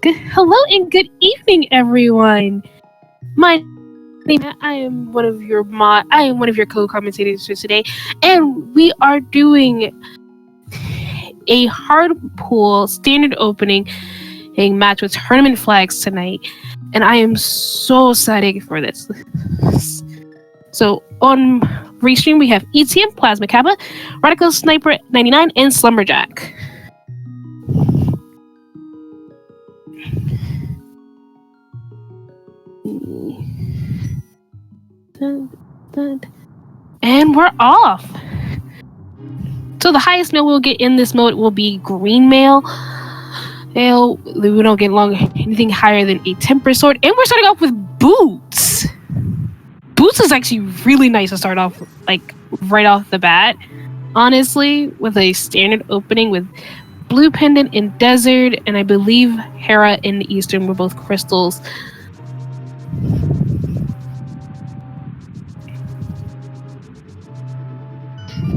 Hello and good evening, everyone. My name I am one of your co-commentators for today, and we are doing a hard pool standard opening match with tournament flags tonight, and I am so excited for this. So on Restream we have ETM, Plasma Kappa, Radical Sniper 99, and Slumberjack. And we're off. So the highest mail we'll get in this mode will be green mail. We don't get anything higher than a temper sword. And we're starting off with boots. Boots is actually really nice to start off, like, right off the bat. Honestly, with a standard opening with blue pendant in desert, and I believe Hera in the eastern were both crystals.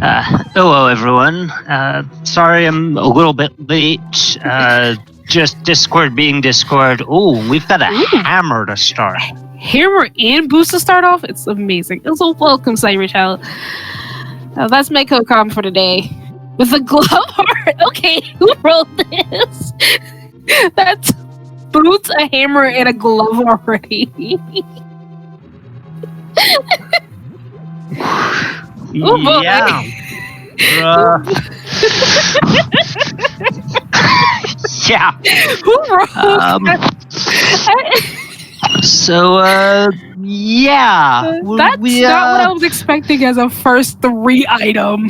Hello everyone. Sorry I'm a little bit late. Just Discord being Discord. Oh, we've got a hammer to start. Hammer and boost to start off? It's amazing. So welcome, Cyber Child. That's my co-com for today. With a glove art. Okay, who wrote this? That's boots, a hammer, and a glove already. Oh boy. Yeah. Yeah. Who wrote yeah. That's not what I was expecting as a first 3 item.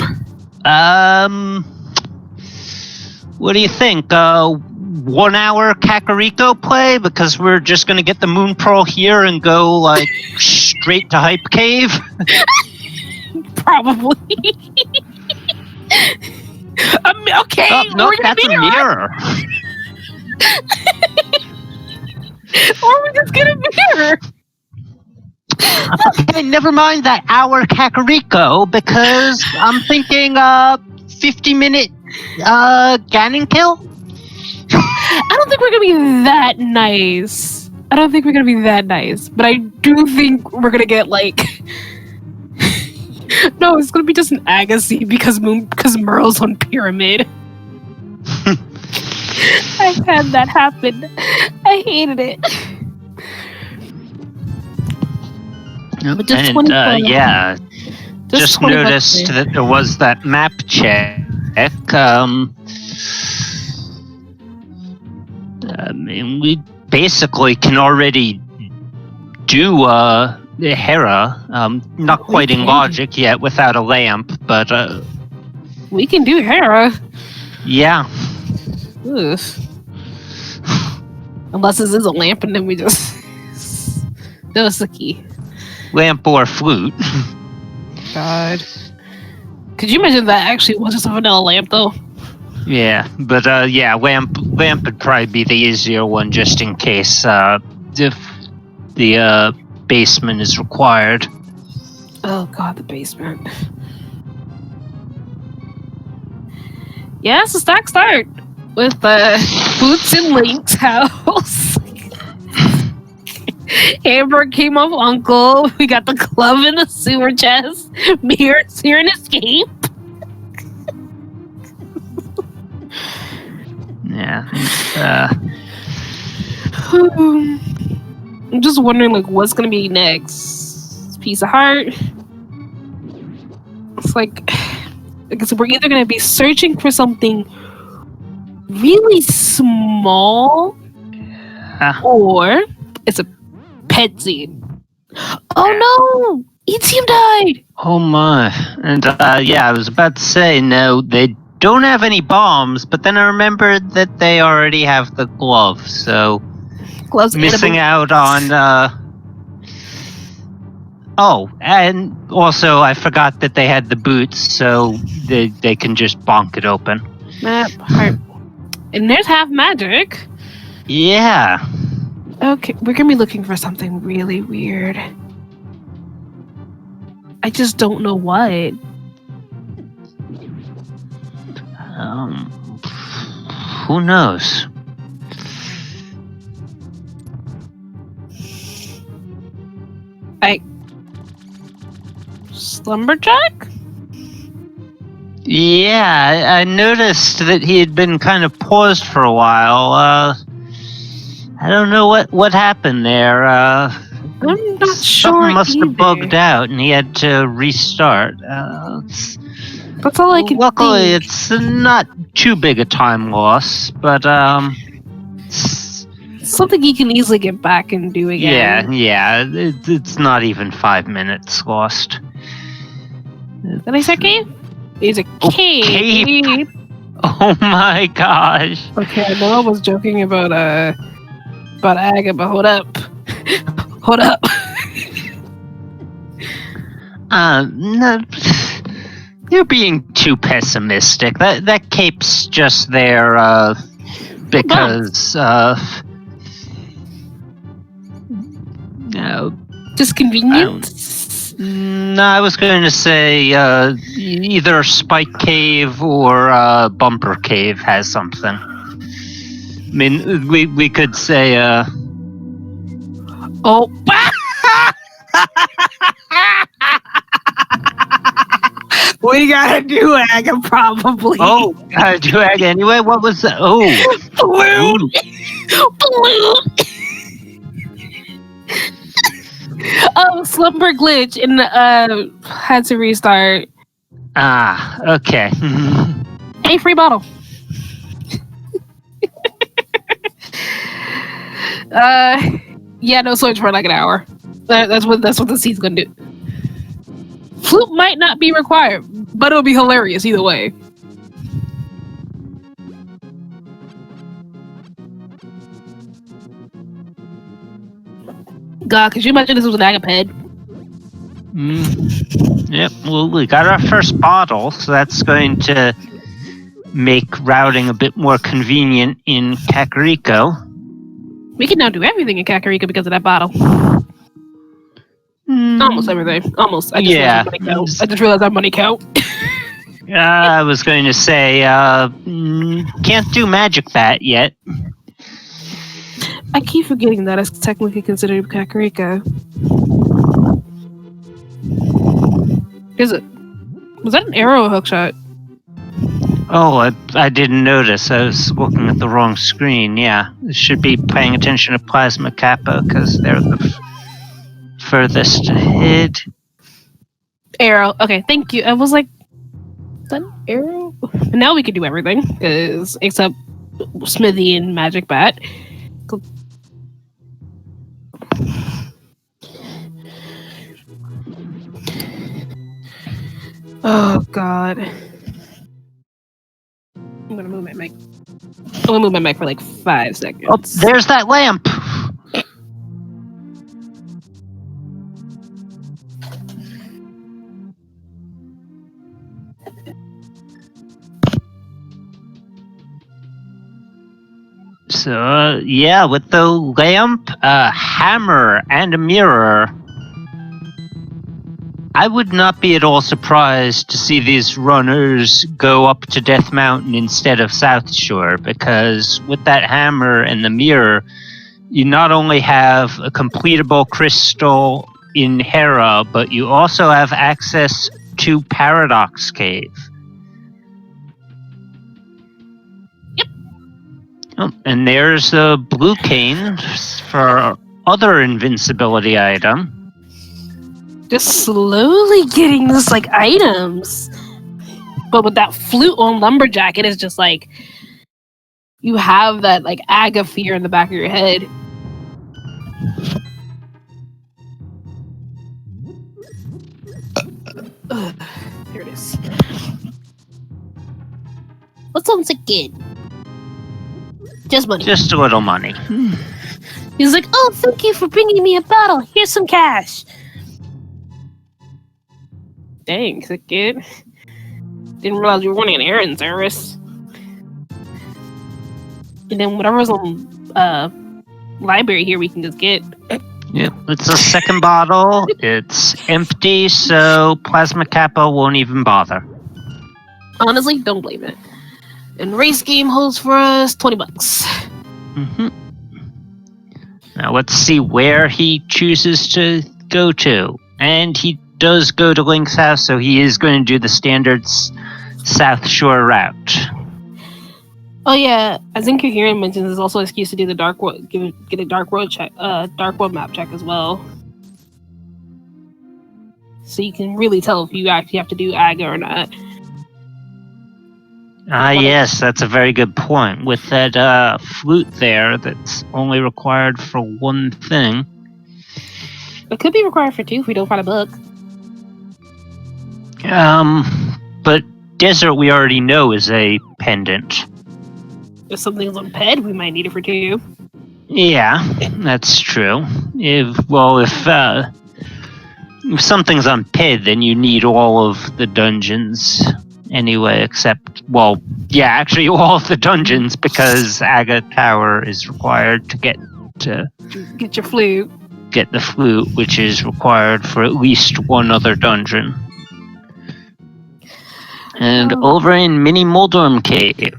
What do you think? 1 hour Kakariko play? Because we're just gonna get the Moon Pearl here and go, like, straight to Hype Cave? Probably. Okay. Oh, no, that's a mirror. Or we just get a mirror. Okay, never mind that hour Kakariko, because I'm thinking 50-minute Ganon kill? I don't think we're gonna be that nice. But I do think we're gonna get, like... No, it's gonna be just an Agassi because Merle's on Pyramid. I've had that happen. I hated it. But just yeah. Just noticed that there was that map check. We basically can already do Hera, not quite in logic yet without a lamp, but we can do Hera. Yeah. Ugh. Unless this is a lamp and then we just that was the key. Lamp or flute. God. Could you imagine that actually was just a vanilla lamp though? Yeah, but yeah, lamp would probably be the easier one just in case if the basement is required. Oh god, the basement. Yeah, it's a stack start with Boots and Link's house. Amber came off Uncle. We got the glove in the sewer chest. Mirror's here and escape. Yeah. I'm just wondering, like, what's gonna be next? Piece of heart. It's like, I guess we're either gonna be searching for something really small, or it's a pet scene. Oh no! ETM died! Oh my. And yeah, I was about to say, no, they don't have any bombs, but then I remembered that they already have the glove, so Gloves missing out on oh, and also I forgot that they had the boots, so they can just bonk it open. Map heart. And there's half magic. Yeah. Okay, we're gonna be looking for something really weird. I just don't know what. Who knows? Lumberjack? Yeah, I noticed that he had been kind of paused for a while. I don't know what happened there. I'm not sure Something must either. have bugged out, and he had to restart. That's all I can Luckily, think. it's not too big a time loss, but Something he can easily get back and do again. yeah, it's not even 5 minutes lost. Did I say cave? It's a cave. Cave. Oh my gosh. Okay, I know I was joking about Aga, but hold up. Hold up. No, you're being too pessimistic. That cape's just there because Just convenient? No, I was going to say either Spike Cave or Bumper Cave has something. I mean, we could say Oh. We gotta do Aga probably. Oh, do Aga anyway? What was that? Oh, Blue. Oh, slumber glitch and had to restart. Okay. A free bottle. Yeah, no switch for like an hour. That's what the seed's gonna do. Flute might not be required, but it'll be hilarious either way. God, could you imagine this was an agaped? Yep, well, we got our first bottle, so that's going to make routing a bit more convenient in Kakariko. We can now do everything in Kakariko because of that bottle. Almost everything. Almost. I just realized our money count. I was going to say, can't do Magic Bat yet. I keep forgetting that it's technically considered Kakariko. Is it? Was that an arrow or hook shot? Oh, I didn't notice. I was looking at the wrong screen. Yeah, should be paying attention to Plasma Kappa because they're the furthest ahead. Arrow. Okay, thank you. I was like, is that an arrow? And now we can do everything except Smithy and Magic Bat. Oh God. I'm gonna move my mic. I'm gonna move my mic for like 5 seconds. Oh, there's that lamp. So, yeah, with the lamp, a hammer, and a mirror, I would not be at all surprised to see these runners go up to Death Mountain instead of South Shore, because with that hammer and the mirror, you not only have a completable crystal in Hera, but you also have access to Paradox Cave. Oh, and there's a blue cane for other invincibility item. Just slowly getting this like items. But with that flute on Lumberjack, it is just like you have that like Aga fear in the back of your head. Here it is. What's on the kid? Just money. Just a little money. He's like, oh, thank you for bringing me a bottle. Here's some cash. Dang, sick kid. Didn't realize you were running an errand service. And then whatever's on library here, we can just get. Yep, it's a second bottle. It's empty, so Plasma Kappa won't even bother. Honestly, don't blame it. And race game holds for us $20. Mm-hmm. Now let's see where he chooses to go to. And he does go to Link's house, so he is going to do the standard South Shore route. Oh yeah, as Incoherent mentions, there's also an excuse to do the Dark World, get a Dark World check, Dark World map check as well. So you can really tell if you actually have to do AGA or not. Yes, that's a very good point. With that flute there, that's only required for one thing. It could be required for two if we don't find a book. But Desert we already know is a pendant. If something's on PED, we might need it for two. Yeah, that's true. If something's on PED, then you need all of the dungeons anyway, except, actually all of the dungeons, because Aga Tower is required to get your flute. Get the flute, which is required for at least one other dungeon. And over in Mini Moldorm Cave,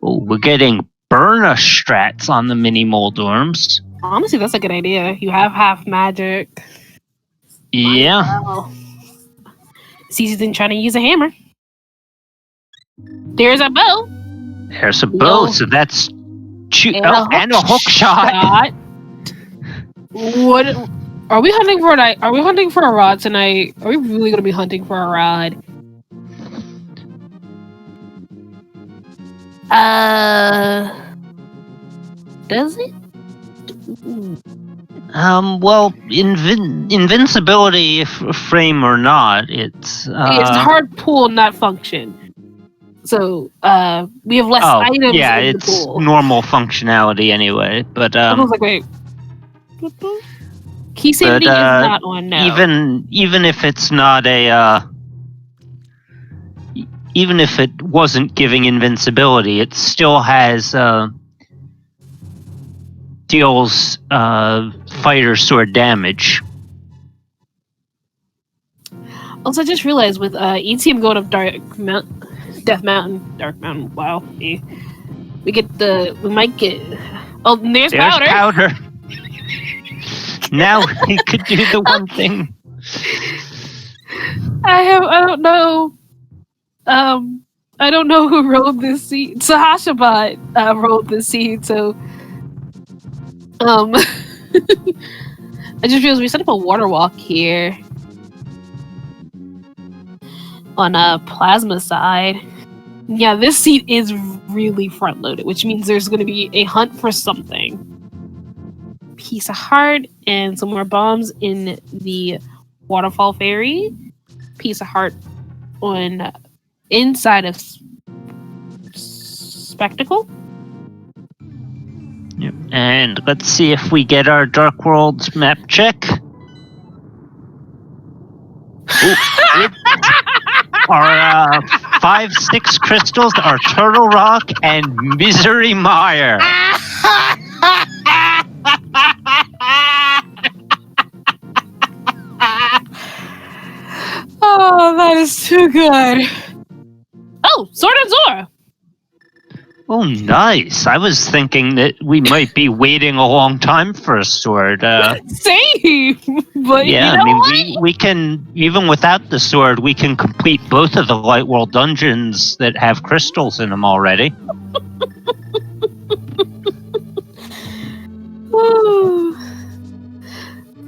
we're getting burner strats on the Mini Moldorms. Honestly, that's a good idea. You have half magic. Yeah. Wow. Caesar didn't try to use a hammer. There's a bow. There's a bow, so that's and a hook shot. What are we hunting for tonight? Are we hunting for a rod tonight? Are we really gonna be hunting for a rod? Does it? Invincibility, frame or not, it's hard pull, not function. So we have less items. Yeah, in it's the pool. normal functionality anyway. But I was like, wait. Key sanity is not on now. Even if it's not a even if it wasn't giving invincibility, it still has deals fighter sword damage. Also, I just realized with ETM going up Dark Mountain. Wow, we might get. Oh, there's powder. Now he could do the one thing. I don't know. I don't know who rolled this seed. Sahashabot rolled this seed, so I just realized we set up a water walk here on a plasma side. Yeah, this seat is really front loaded, which means there's going to be a hunt for something. Piece of heart and some more bombs in the waterfall ferry. Piece of heart on inside of Spectacle. Yep. And let's see if we get our Dark Worlds map check. Our 5-6 crystals are Turtle Rock and Misery Mire. Oh, that is too good. Oh, Sword and Zora. Oh, nice. I was thinking that we might be waiting a long time for a sword. Same, but yeah, you know we can, even without the sword, we can complete both of the Light World dungeons that have crystals in them already.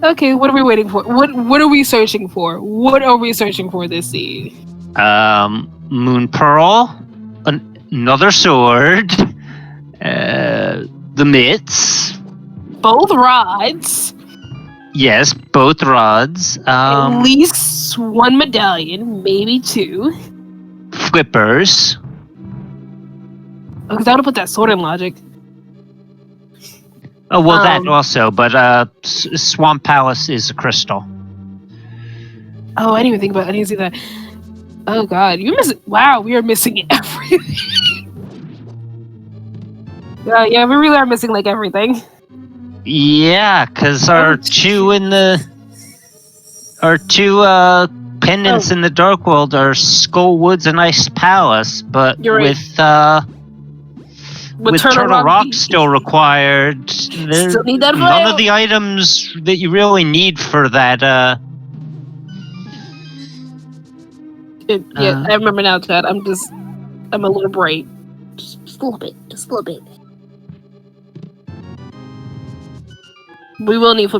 Okay, what are we waiting for? What are we searching for? What are we searching for this seed? Moon Pearl, another sword, the mitts. Both rods. Yes, both rods. At least one medallion, maybe two. Flippers. Because I would have put that sword in logic. Oh, well, that also, but Swamp Palace is a crystal. Oh, I didn't even think about it. I didn't see that. Oh, God. You're missing. Wow, we are missing everything. Yeah, we really are missing, like, everything. Yeah, because our two pendants in the Dark World are Skull Woods and Ice Palace, but with Turtle Rock still required, still need that none of the items that you really need for that Yeah, I remember now, Chad. I'm a little bright. Just a little bit. Just a little bit. We will need for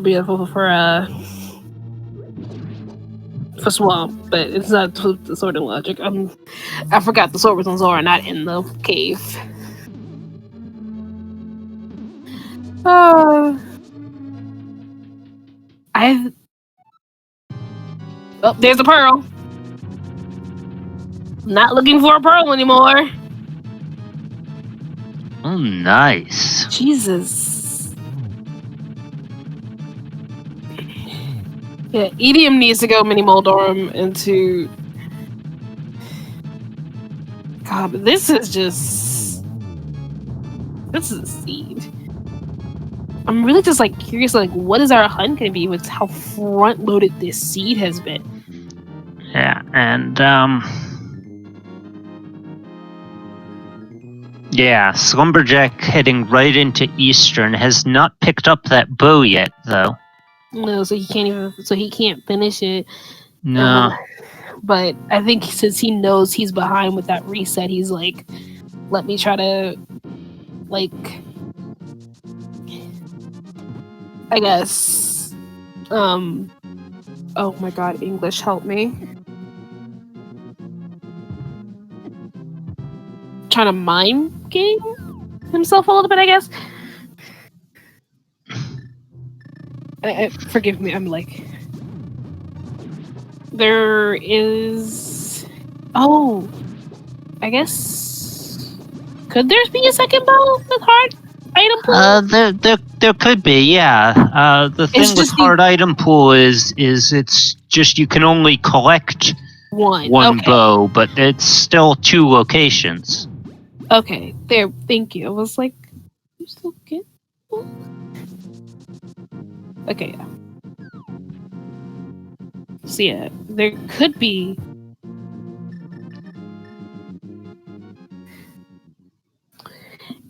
swamp, but it's not the sword and logic. I forgot the sword was on Zora, not in the cave. Oh, there's a pearl. Not looking for a pearl anymore. Oh, nice. Jesus. Yeah, EDM needs to go mini Moldorum into. God, but this is a seed. I'm really just like curious, like what is our hunt gonna be with how front loaded this seed has been. Yeah, and yeah, Slumberjack heading right into Eastern has not picked up that bow yet, though. No, so he can't finish it. No. But I think since he knows he's behind with that reset, he's like, let me try to, like, I guess, oh my god, English, help me. Trying to mind game himself a little bit, I guess. Forgive me, I'm like, there is, oh, I guess, could there be a second bow with hard item pool? There could be, yeah. The thing with hard item pool is it's just you can only collect one bow, but it's still 2 locations. Okay, there. Thank you. I was like, you still get. Okay, yeah. So yeah, there could be.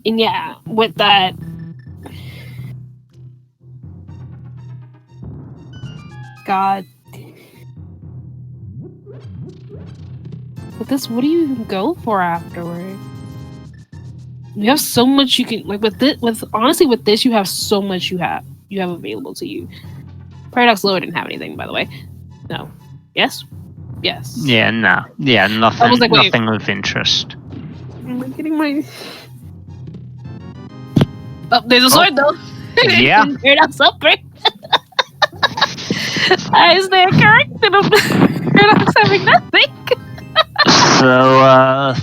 And yeah, with that. God. With this, what do you even go for afterward? You have so much you can, like, with this, you have so much you have available to you. Paradox Lower didn't have anything, by the way. No. Yes? Yes. Yeah, no. Yeah, nothing. I was like, nothing of interest. Am I getting my... Oh, there's a sword, though. Yeah. Paradox Upper. Is there correct? Paradox having nothing. So,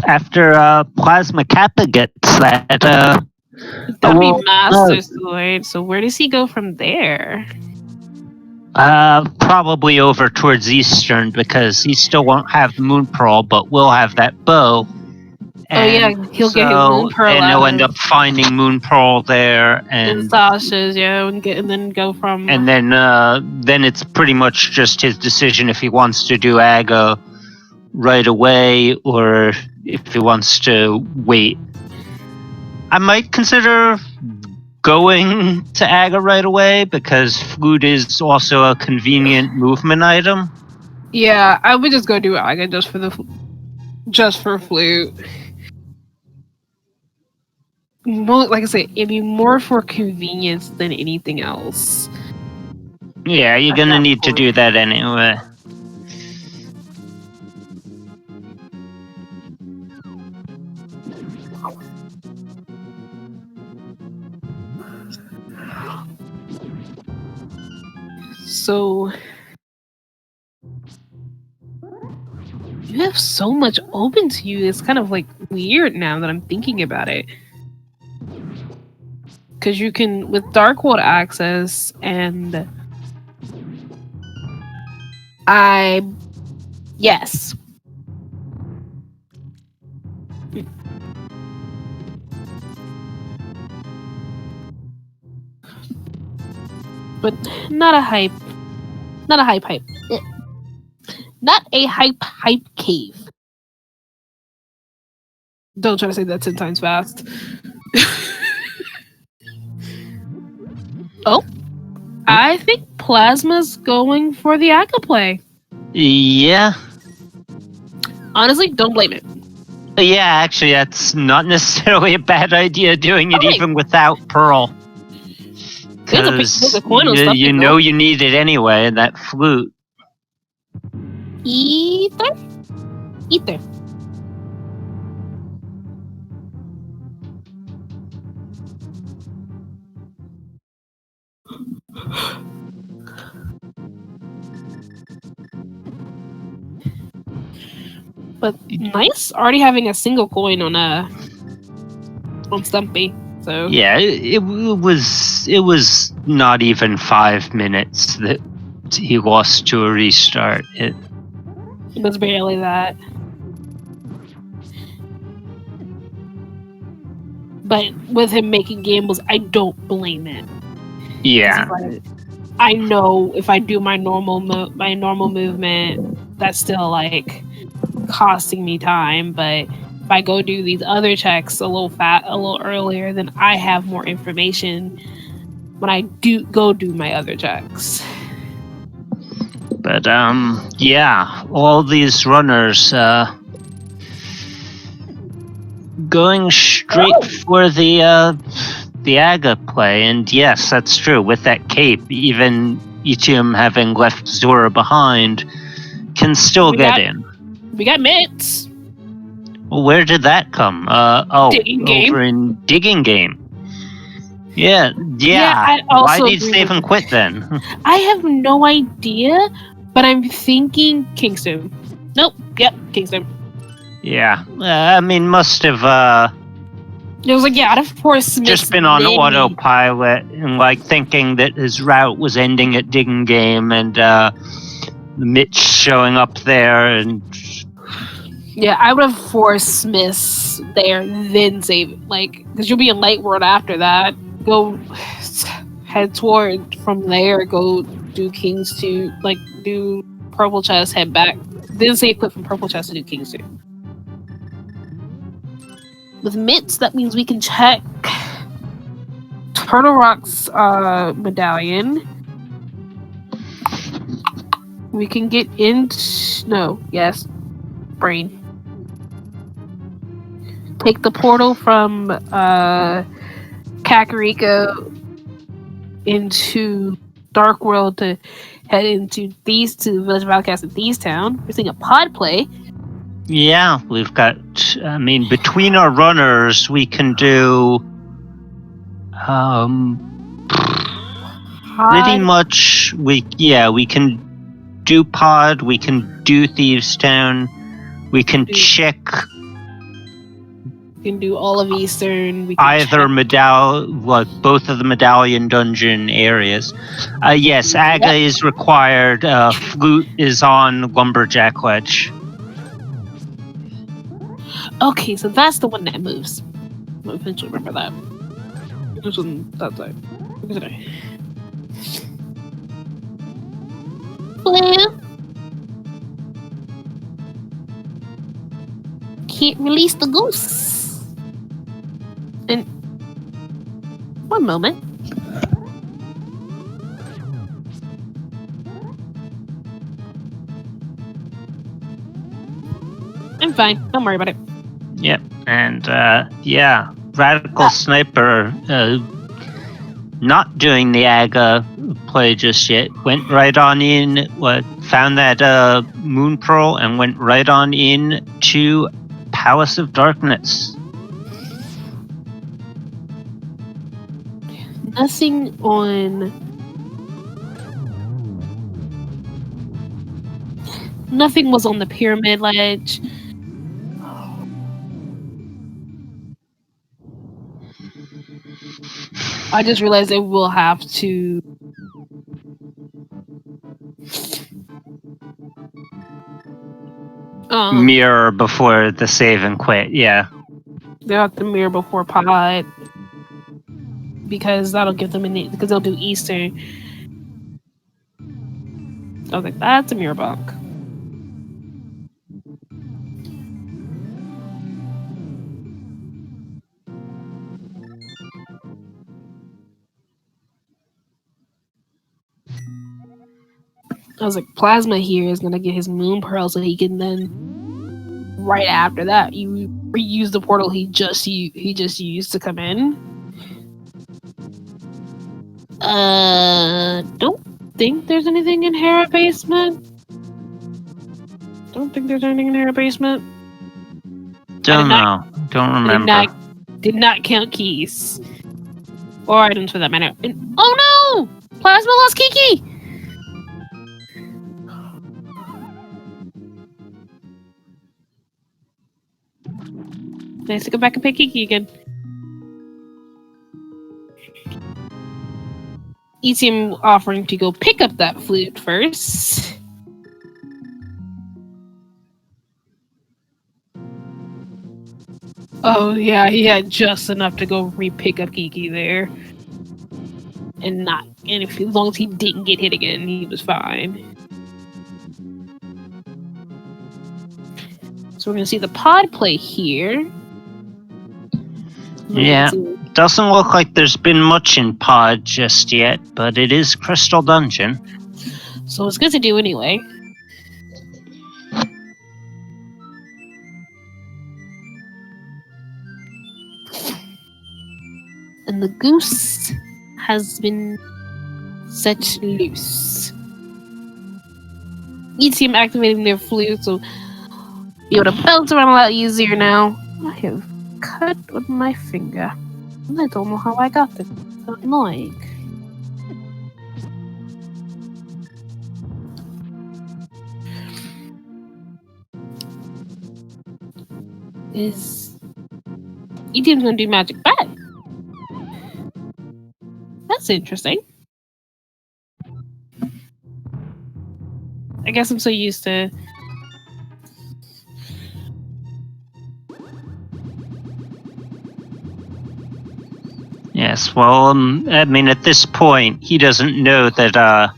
after Plasma Kappa gets that, that'd be Master Sword. So where does he go from there? Probably over towards Eastern, because he still won't have the Moon Pearl, but will have that bow. And he'll get his Moon Pearl. And he'll end up finding Moon Pearl there, and Sasha's, and then go from. And then it's pretty much just his decision if he wants to do Aga right away or if he wants to wait. I might consider going to Aga right away because Flute is also a convenient movement item. Yeah, I would just go do Aga just for Flute. Well, like I said, it'd be more for convenience than anything else. Yeah, you're gonna need to do that anyway. So you have so much open to you. It's kind of like weird now that I'm thinking about it. Because you can, with Dark World access, and yes. But not a hype. Not a hype. Not a hype cave. Don't try to say that 10 times fast. Oh, I think Plasma's going for the Aga play. Yeah. Honestly, don't blame it. Yeah, actually, that's not necessarily a bad idea doing it Okay. even without Pearl. There's Because a coin on you something, know though. you need it anyway, that flute. Ether? Ether. But nice, already having a single coin on Stumpy. So Yeah, it was not even 5 minutes that he lost to a restart. it was barely that. But with him making gambles, I don't blame it. Yeah. Like, I know if I do my normal movement, that's still like costing me time. But if I go do these other checks a little earlier, then I have more information when I do my other checks. But yeah, all these runners going straight for the Aga play, and yes, that's true. With that cape, even Itium having left Zora behind, can still get in. We got mitts. Well, where did that come? Digging over game. in Digging Game. Yeah. I also Why did agree Save with and quit then? I have no idea, but I'm thinking Kingston. Nope. Yep, Kingston. Yeah. I mean, must have It was like, yeah, out of course, just been on autopilot and like thinking that his route was ending at Digging Game, and Mitch showing up there, and yeah, I would have forced Smiths there, then save it, like, because you'll be in Light World after that. Go head toward from there. Go do Kings to like do Purple Chest. Head back, then save clip from Purple Chest to do Kings 2. With Mitts, that means we can check Turtle Rock's medallion. We can get into brain. Take the portal from Kakariko into Dark World to head into the Village of Outcasts in Thieves Town. We're seeing a pod play. Yeah, we've got. I mean, between our runners, we can do pretty much. We can do pod. We can do Thieves Town. We can check. We can do all of Eastern. We can either both of the medallion dungeon areas. Yes, Aga is required. Flute is on Lumberjack Ledge. Okay, so that's the one that moves. I'll eventually remember that. This one, that side. Look at that. Blue. Can't release the goose. And one moment. I'm fine. Don't worry about it. Yep, and Radical Sniper not doing the Aga play just yet. Went right on in, found that Moon Pearl and went right on in to Palace of Darkness. Nothing on. Nothing was on the pyramid ledge. I just realized I will have to mirror before the save and quit. Yeah, they'll have to mirror before pod because that'll give them because they'll do Easter. I was like, that's a mirror bunk. I was like, Plasma here is gonna get his moon pearl so he can then, right after that, you reuse the portal he just used to come in. Don't think there's anything in Hera basement. Don't think there's anything in Hera basement. Don't know. Don't remember. Did not count keys. Or items for that matter. And, oh no! Plasma lost Kiki! Nice to go back and pick Kiki again. Etium offering to go pick up that flute first. Oh yeah, he had just enough to go re-pick up Kiki there. And as long as he didn't get hit again, he was fine. So we're gonna see the pod play here. Yeah, doesn't look like there's been much in pod just yet, but it is Crystal Dungeon. So it's good to do anyway. And the goose has been set loose. Etium activating their flute, so be able to bounce around a lot easier now. I have cut with my finger. And I don't know how I got it. So annoying. Is Etium's gonna do magic back? That's interesting. I guess I'm so used to Yes, well, I mean, at this point, he doesn't know that,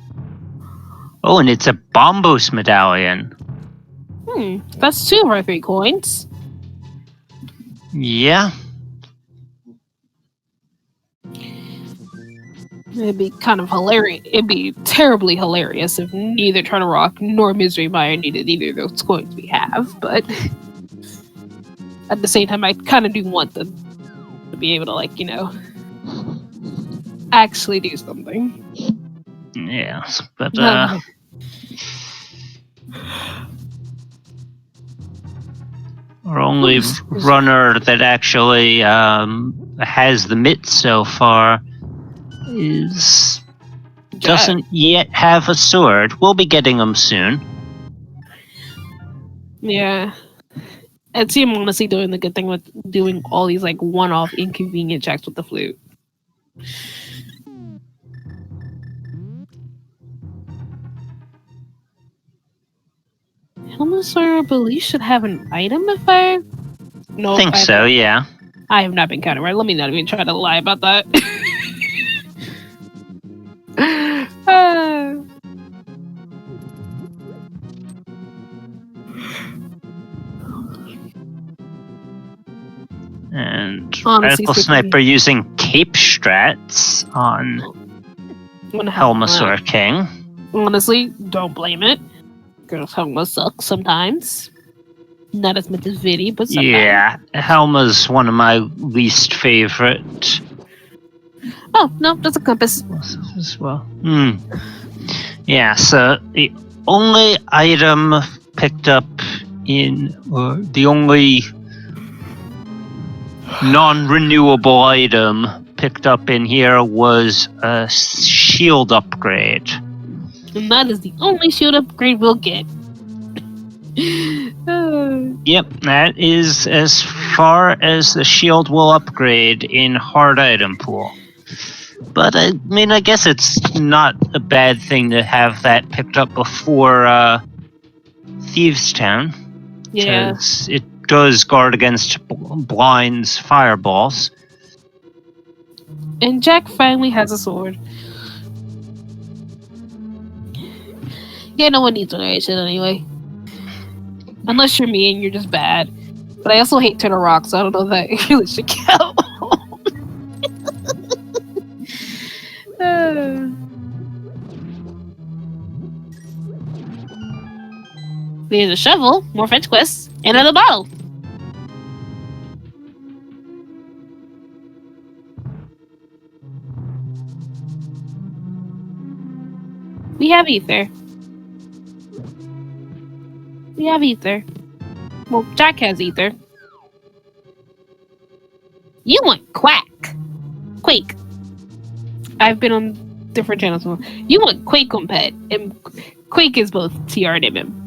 oh, and it's a Bombos medallion. That's 2 of our 3 coins. Yeah. It'd be kind of hilarious. It'd be terribly hilarious if neither Turtle Rock nor Misery Mire needed either of those coins we have, but at the same time, I kind of do want them to be able to, like, you know, actually do something. Yes, but, our only runner that actually, has the mitt so far doesn't yet have a sword. We'll be getting them soon. Yeah. I'd see him honestly doing the good thing with doing all these like one-off inconvenient checks with the flute. Helmosaur, I believe, should have an item if I... No, think so, yeah. I have not been counted right. Let me not even try to lie about that. And Radical Sniper using cape strats on Helmosaur King. Honestly, don't blame it. Girls Helma sucks sometimes. Not as much as Viddy, but sometimes. Yeah, Helma's one of my least favorite. Oh, no, that's a compass. As well. Yeah, so the only item picked up or the only non-renewable item picked up in here was a shield upgrade. And that is the only shield upgrade we'll get. Yep, that is as far as the shield will upgrade in hard item pool. But I mean, I guess it's not a bad thing to have that picked up before Thieves Town. Yeah. Because it does guard against Blind's fireballs. And Jack finally has a sword. Yeah, no one needs one of that shit anyway. Unless you're me and you're just bad. But I also hate Turtle Rock, so I don't know if that really should count. There's a shovel, more fetch quests, and another bottle. We have ether. We have ether. Well, Jack has ether. You want Quake. I've been on different channels. You want Quake on Pet, and Quake is both TR and MM.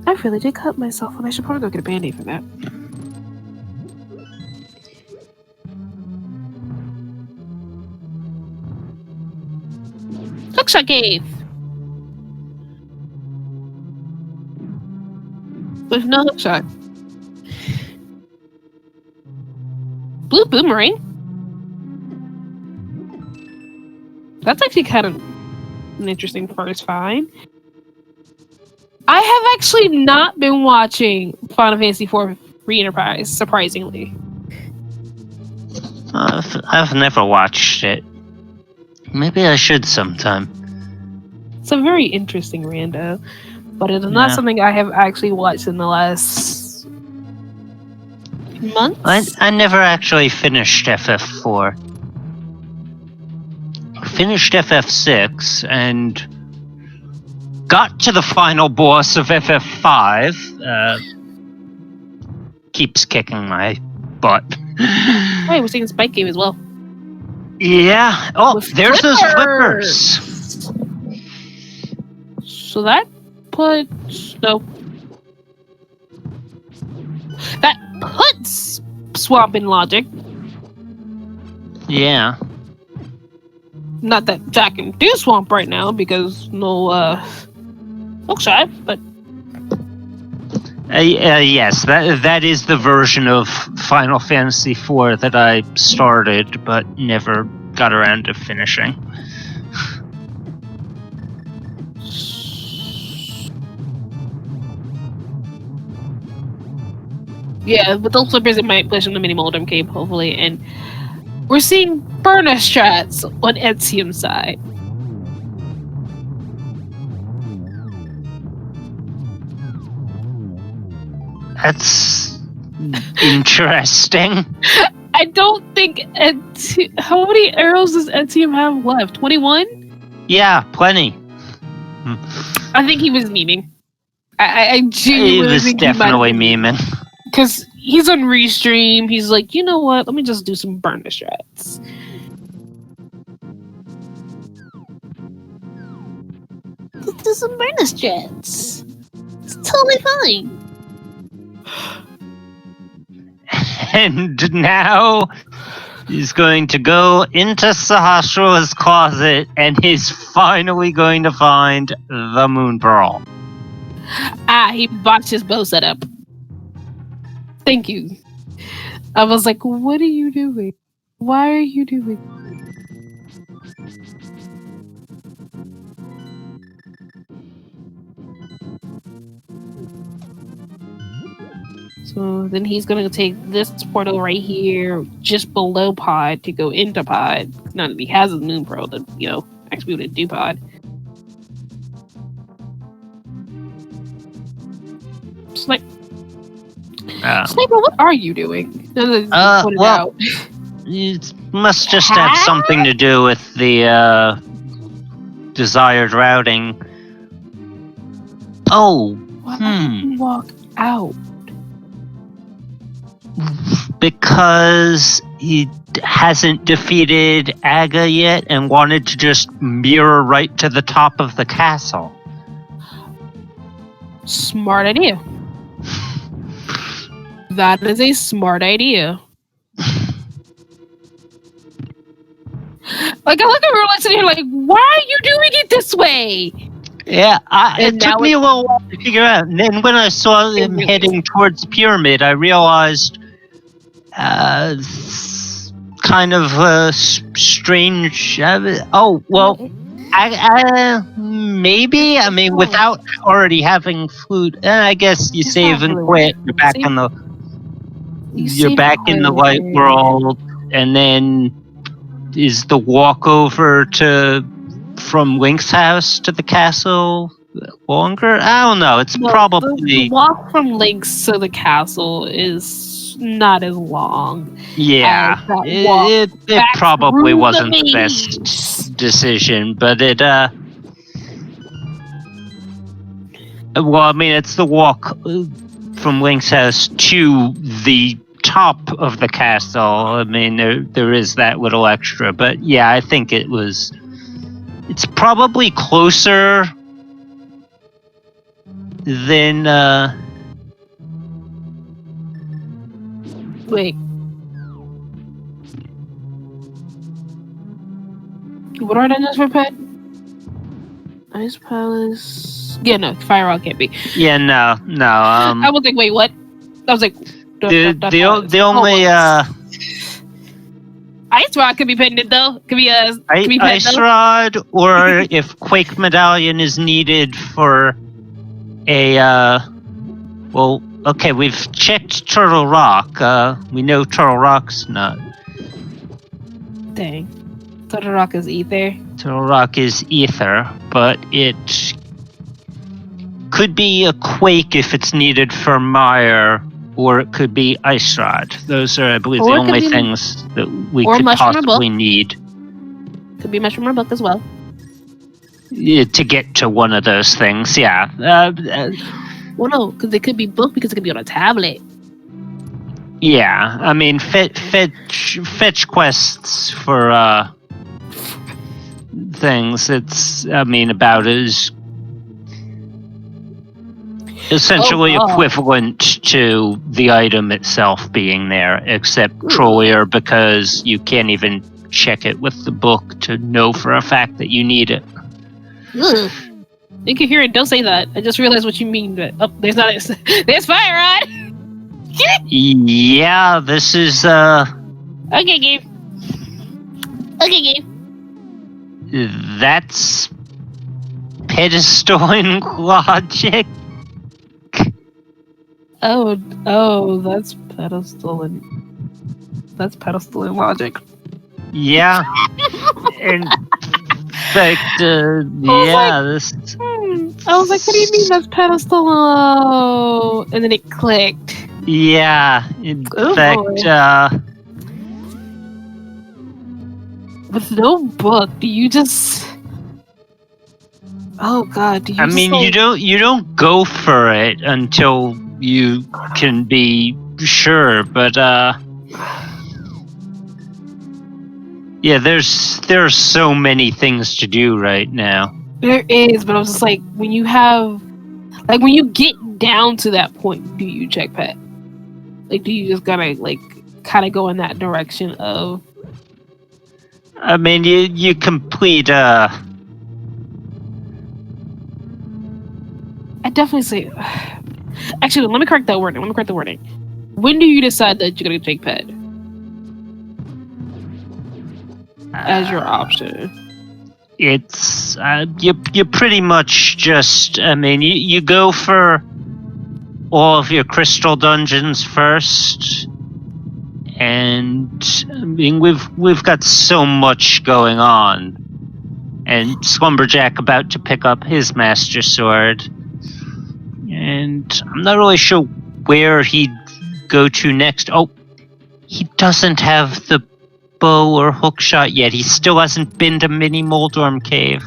I really did cut myself, and I should probably go get a band-aid for that. Hookshot Cave! With no hookshot. Blue Boomerang? That's actually kind of an interesting first find. I have actually not been watching Final Fantasy IV Re-Enterprise, surprisingly. I've never watched it. Maybe I should sometime. It's a very interesting rando, but it is not something I have actually watched in the last months. I never actually finished FF4. Finished FF6 and got to the final boss of FF5. Keeps kicking my butt. Wait, we're seeing Spike Game as well. Yeah. Oh, With there's those flippers. So that puts Swamp in logic. Yeah. Not that Jack can do Swamp right now because no hookshot, but yes, that is the version of Final Fantasy IV that I started but never got around to finishing. Yeah, with those flippers it might push in the mini Moldrum Cave, hopefully, and we're seeing burner strats on Etium's side. That's interesting. I don't think how many arrows does Etium have left? 21? Yeah, plenty. I think he was memeing. I genuinely He was think definitely memeing. Because he's on Restream, he's like, you know what? Let me just do some burner strats. Let's do some burner strats. It's totally fine. And now he's going to go into Sahasra's closet and he's finally going to find the Moon Pearl. He botched his bow setup. Thank you. I was like, what are you doing? Why are you doing? So then he's gonna take this portal right here, just below Pod, to go into Pod. Now that he has his Moon Pearl to, actually be able to do Pod. Sniper, what are you doing? Well, it must just have something to do with the desired routing. Oh, Why did you walk out? Because he hasn't defeated Aga yet and wanted to just mirror right to the top of the castle. Smart idea. That is a smart idea. Like, I look at her sitting here like, why are you doing it this way? Yeah, it took me a little while to figure out. And then when I saw him heading towards the pyramid, I realized kind of strange. Maybe. I mean, without already having food, I guess you save and quit. You're back in the. You're back in the light world, and then is the walk over to from Link's house to the castle longer? I don't know. It's No, probably the walk from Link's to the castle is not as long. yeah. as that walk It back probably through wasn't the maze. best decision, but it well, I mean, it's the walk from Link's house to the top of the castle. I mean, there is that little extra, but yeah, I think it's probably closer than Wait. What are dungeons for pet? Ice Palace. Yeah, no, Fire Rock can't be. yeah, no. I was like, wait, what? I was like, the only Ice Rock could be pendant though. Could be Ice Rod, or if Quake Medallion is needed for a well, okay, we've checked Turtle Rock. We know Turtle Rock's not. Dang. Turtle Rock is ether. Turtle Rock is ether, but it could be a Quake if it's needed for Mire, or it could be Ice Rod. Those are, I believe, the only things that we could possibly need. Could be Mushroom or Book as well. Yeah, to get to one of those things, yeah. Well, no, because it could be Book because it could be on a tablet. Yeah, I mean, fetch quests for things. It's, I mean, about as essentially equivalent to the item itself being there, except trollier because you can't even check it with the book to know for a fact that you need it. Ugh. You can hear it. Don't say that. I just realized what you mean. But there's not. There's Fire Rod. Yeah, this is Okay, Gabe. That's pedestaling logic. Oh, that's pedestaling. That's pedestaling logic. Yeah. In fact, yeah, this. I was like, what do you mean that's pedestal? Oh, and then it clicked. Yeah, in fact, with no book, do you just? Oh God, do you? I mean, you don't go for it until you can be sure, but yeah, there are so many things to do right now. There is, but I was just like, when you get down to that point, do you check pet? Like, do you just gotta kind of go in that direction of? I mean, you complete I definitely say. Actually, let me correct that wording. When do you decide that you're gonna take pet as your option? It's you pretty much just, I mean, you go for all of your crystal dungeons first, and I mean we've got so much going on, and Slumberjack about to pick up his Master Sword, and I'm not really sure where he'd go to next. Oh, he doesn't have the bow or hook shot yet. He still hasn't been to Mini Moldorm Cave.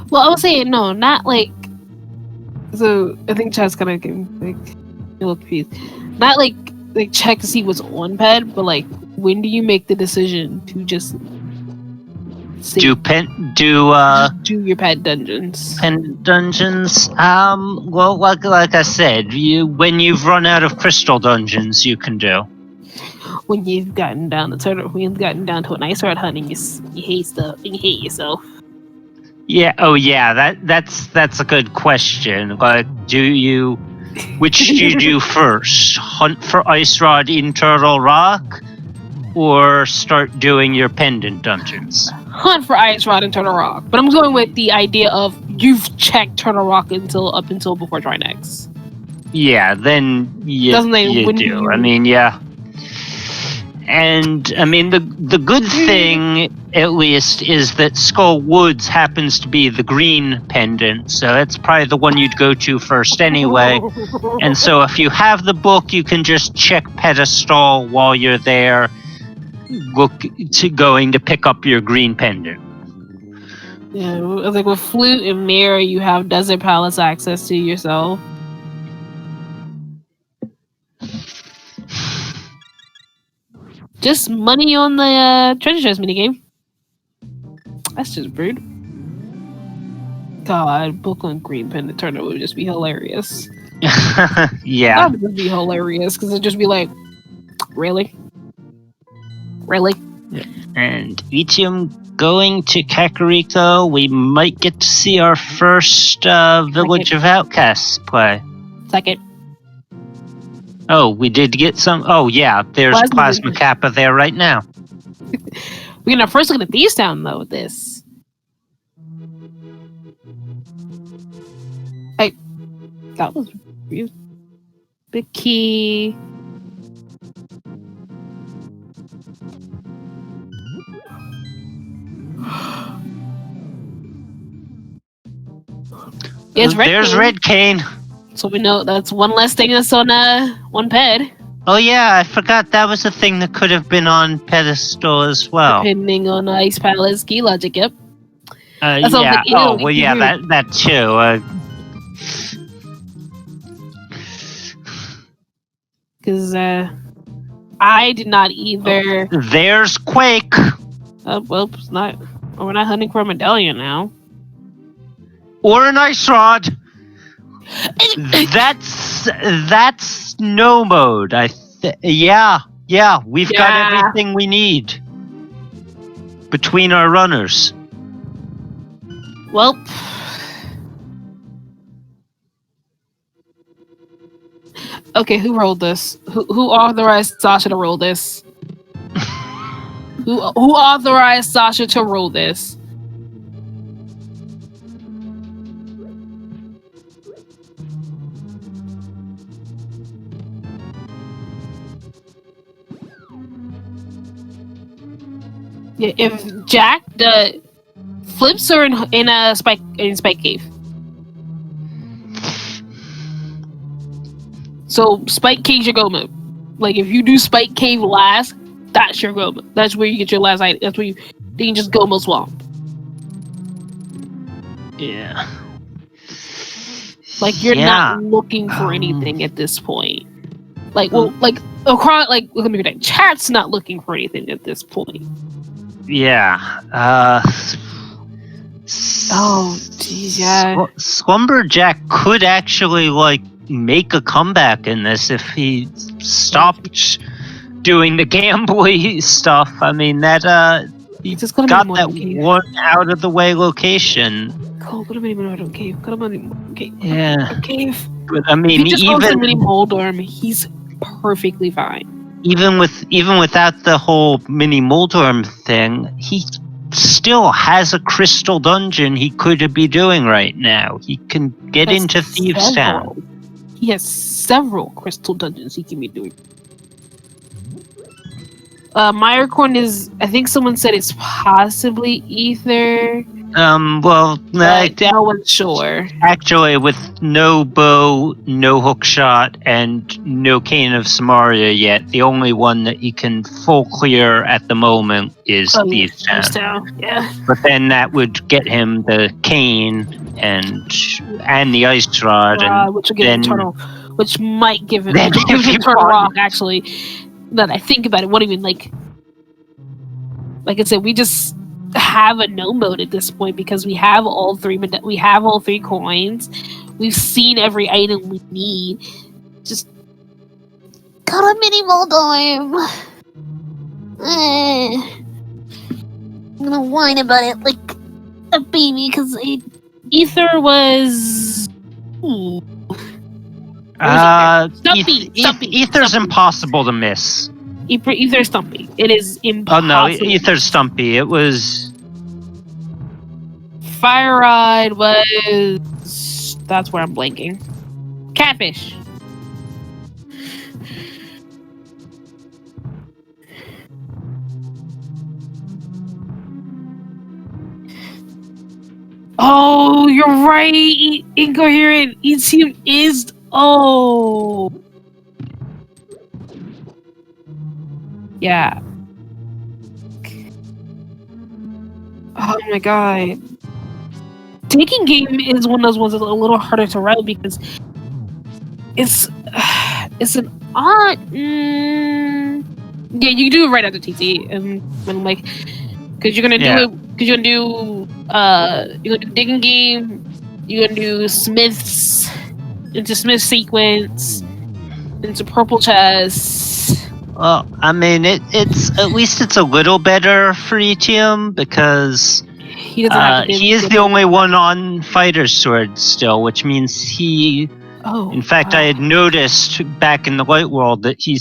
Well, I was saying no, not like. So I think Chad's kind of like a little confused. Not like check to see what's on pet, but like when do you make the decision to just do your pet dungeons? Pen dungeons. Well, like I said, when you've run out of crystal dungeons, you can do. When you've gotten down to an ice rod hunting, you hate stuff and you hate yourself. Yeah. Oh, yeah. That's a good question. Like, which do you do first? Hunt for Ice Rod in Turtle Rock, or start doing your pendant dungeons? Hunt for Ice Rod in Turtle Rock, but I'm going with the idea of you've checked Turtle Rock up until before Trinex. Yeah. Then you do. I mean, yeah. And I mean, the good thing, at least, is that Skull Woods happens to be the green pendant, so that's probably the one you'd go to first anyway. And so if you have the book, you can just check Pedestal while you're there, going to pick up your green pendant. Yeah, like with Flute and Mirror, you have Desert Palace access to yourself. Just money on the treasure chest minigame. That's just rude. God, book on green pendant tournament would just be hilarious. Yeah. That would just be hilarious because it'd just be like, really? Really? And Etium going to Kakariko, we might get to see our first Village of Outcasts play. Second. Oh, we did get some. Oh, yeah, there's Plasma Kappa there right now. We're gonna first look at Thieves Town though with this. Hey, that was big key. Yeah, there's Red Cane. So we know that's one less thing that's on one ped. Oh yeah, I forgot that was a thing that could have been on Pedestal as well. Depending on Ice Palace key logic, yep. Yeah. Oh well, yeah, that too. Because I did not either. Oh, there's Quake. Well, it's not. We're not hunting for a medallion now. Or an Ice Rod. That's no mode. Yeah, we've got everything we need between our runners. Well, okay, who rolled this? Who authorized Sasha to roll this? Who authorized Sasha to roll this? Yeah, if Jack the flips are in a spike cave. So spike cave's your go mode. Like if you do spike cave last, that's your go mode. That's where you get your last item. That's where you can just go mode swamp. Yeah. Like you're not looking for anything at this point. Like across let me read that. Chat's not looking for anything at this point. Yeah. Oh, geez, yeah. Slumberjack could actually make a comeback in this if he stopped doing the gambly stuff. I mean that he just got that one out of the way location. Yeah. Cave. But I mean, if he just goes to Mini Moldorm, he's perfectly fine. Even without the whole Mini Moldorm thing, he still has a crystal dungeon he could be doing right now. He can get into Thieves Town. He has several crystal dungeons he can be doing. Meyercorn is, I think someone said it's possibly Ether. Well, no one's sure. Actually, with no bow, no hookshot, and no Cane of Samaria yet, the only one that he can full clear at the moment is Thieves Town. Yeah. But then that would get him the Cane and the Ice Rod, and which will give him Eternal, which might give him Eternal Rock. Actually, that I think about it, what even like I said, we just have a no mode at this point because we have all three coins. We've seen every item we need. Just got a Mini Moldorm. I'm gonna whine about it like a baby because Ether was. Stumpy. Ether's impossible to miss. Ether's Stumpy. It is impossible. Oh no, Ether's Stumpy. It was. Fire Ride was. That's where I'm blanking. Catfish. You're right. Incoherent. ECM is. Oh. Yeah. Oh my god. Taking game is one of those ones that's a little harder to route because it's an odd. Yeah, you can do it right after TT, and like, because you're gonna do it. Because you're gonna do digging game. You're gonna do Smith's into Smith sequence into purple chest. Well, I mean, it's at least it's a little better for ETM because He doesn't have to. He is the only one on fighter's sword still, which means he. Oh. In fact, I had noticed back in the Light World that he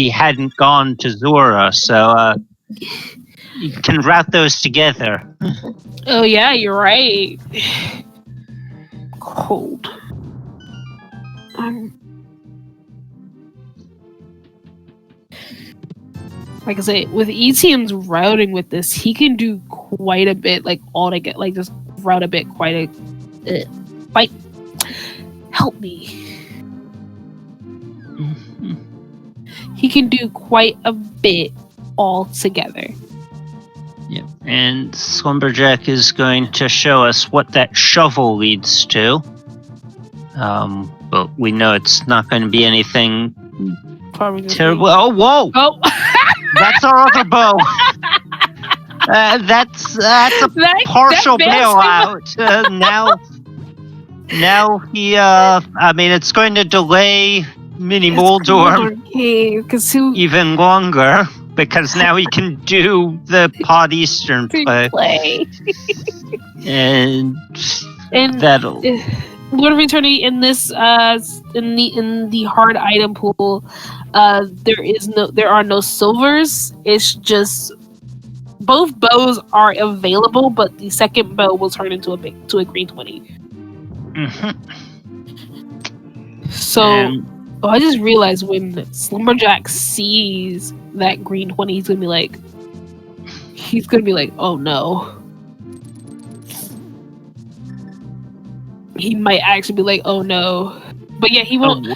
hadn't gone to Zora, so you can route those together. Oh yeah, you're right. Cold. Like I say, with ETM's routing with this, he can do quite a bit, like all to get, like just route a bit, quite. Help me. He can do quite a bit all together. Yep, and Slumberjack is going to show us what that shovel leads to. But we know it's not going to be anything terrible. Oh, whoa! Oh, that's our other bow. That's a partial bailout. Now he. I mean, it's going to delay Mini Moldor even longer because now he can do the Pod Eastern play. and that'll. Lord of Eternity in this in the hard item pool, there are no silvers. It's just both bows are available, but the second bow will turn into a green 20. Mm-hmm. So I just realized when Slumberjack sees that green 20, he's gonna be like, oh no. He might actually be like, oh no. But yeah, he won't.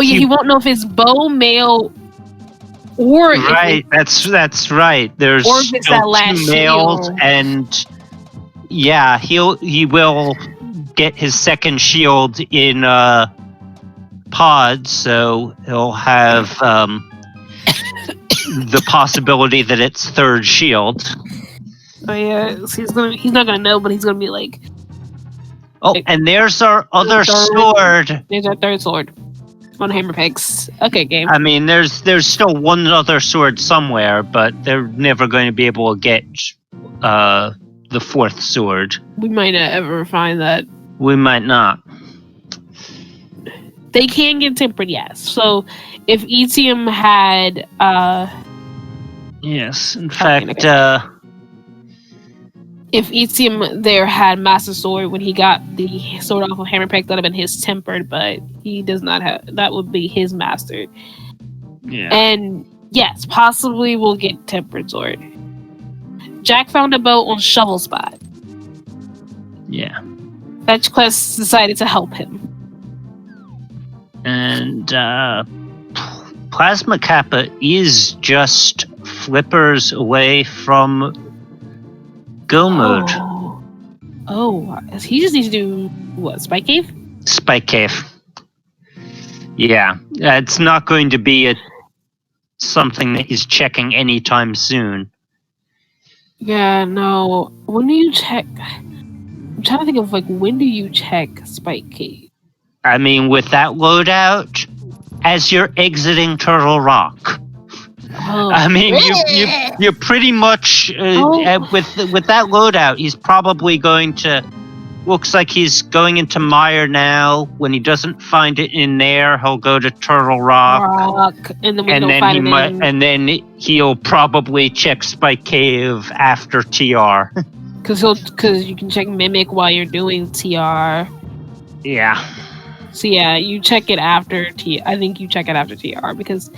He won't know if it's bow, male, or right. That's right. There's still two males, shield. And yeah, he will get his second shield in pod, so he'll have the possibility that it's third shield. Oh yeah, he's not gonna know, but he's gonna be like. Oh, and there's our other sword. There's our third sword. On hammer pegs. Okay, game. I mean, there's still one other sword somewhere, but they're never going to be able to get the fourth sword. We might not ever find that. We might not. They can get tempered, yes. So, if ETM had... yes, in fact... if ETM there had Master Sword when he got the sword off of Hammer Peck, that would have been his tempered, but he does not have... That would be his mastered. Yeah. And, yes, possibly we'll get tempered sword. Jack found a bow on Shovel Spot. Yeah. Fetch Quest decided to help him. And Plasma Kappa is just flippers away from go mode. Oh, he just needs to do what? Spike Cave? Spike Cave. Yeah, it's not going to be something that he's checking anytime soon. Yeah, no. When do you check? I'm trying to think of when do you check Spike Cave? I mean, with that loadout, as you're exiting Turtle Rock. Oh. I mean, you pretty much with that loadout, he's probably going to. Looks like he's going into Mire now. When he doesn't find it in there, he'll go to Turtle Rock, and then he'll probably check Spike Cave after TR. Because you can check Mimic while you're doing TR. Yeah. So yeah, you check it after I think you check it after TR because,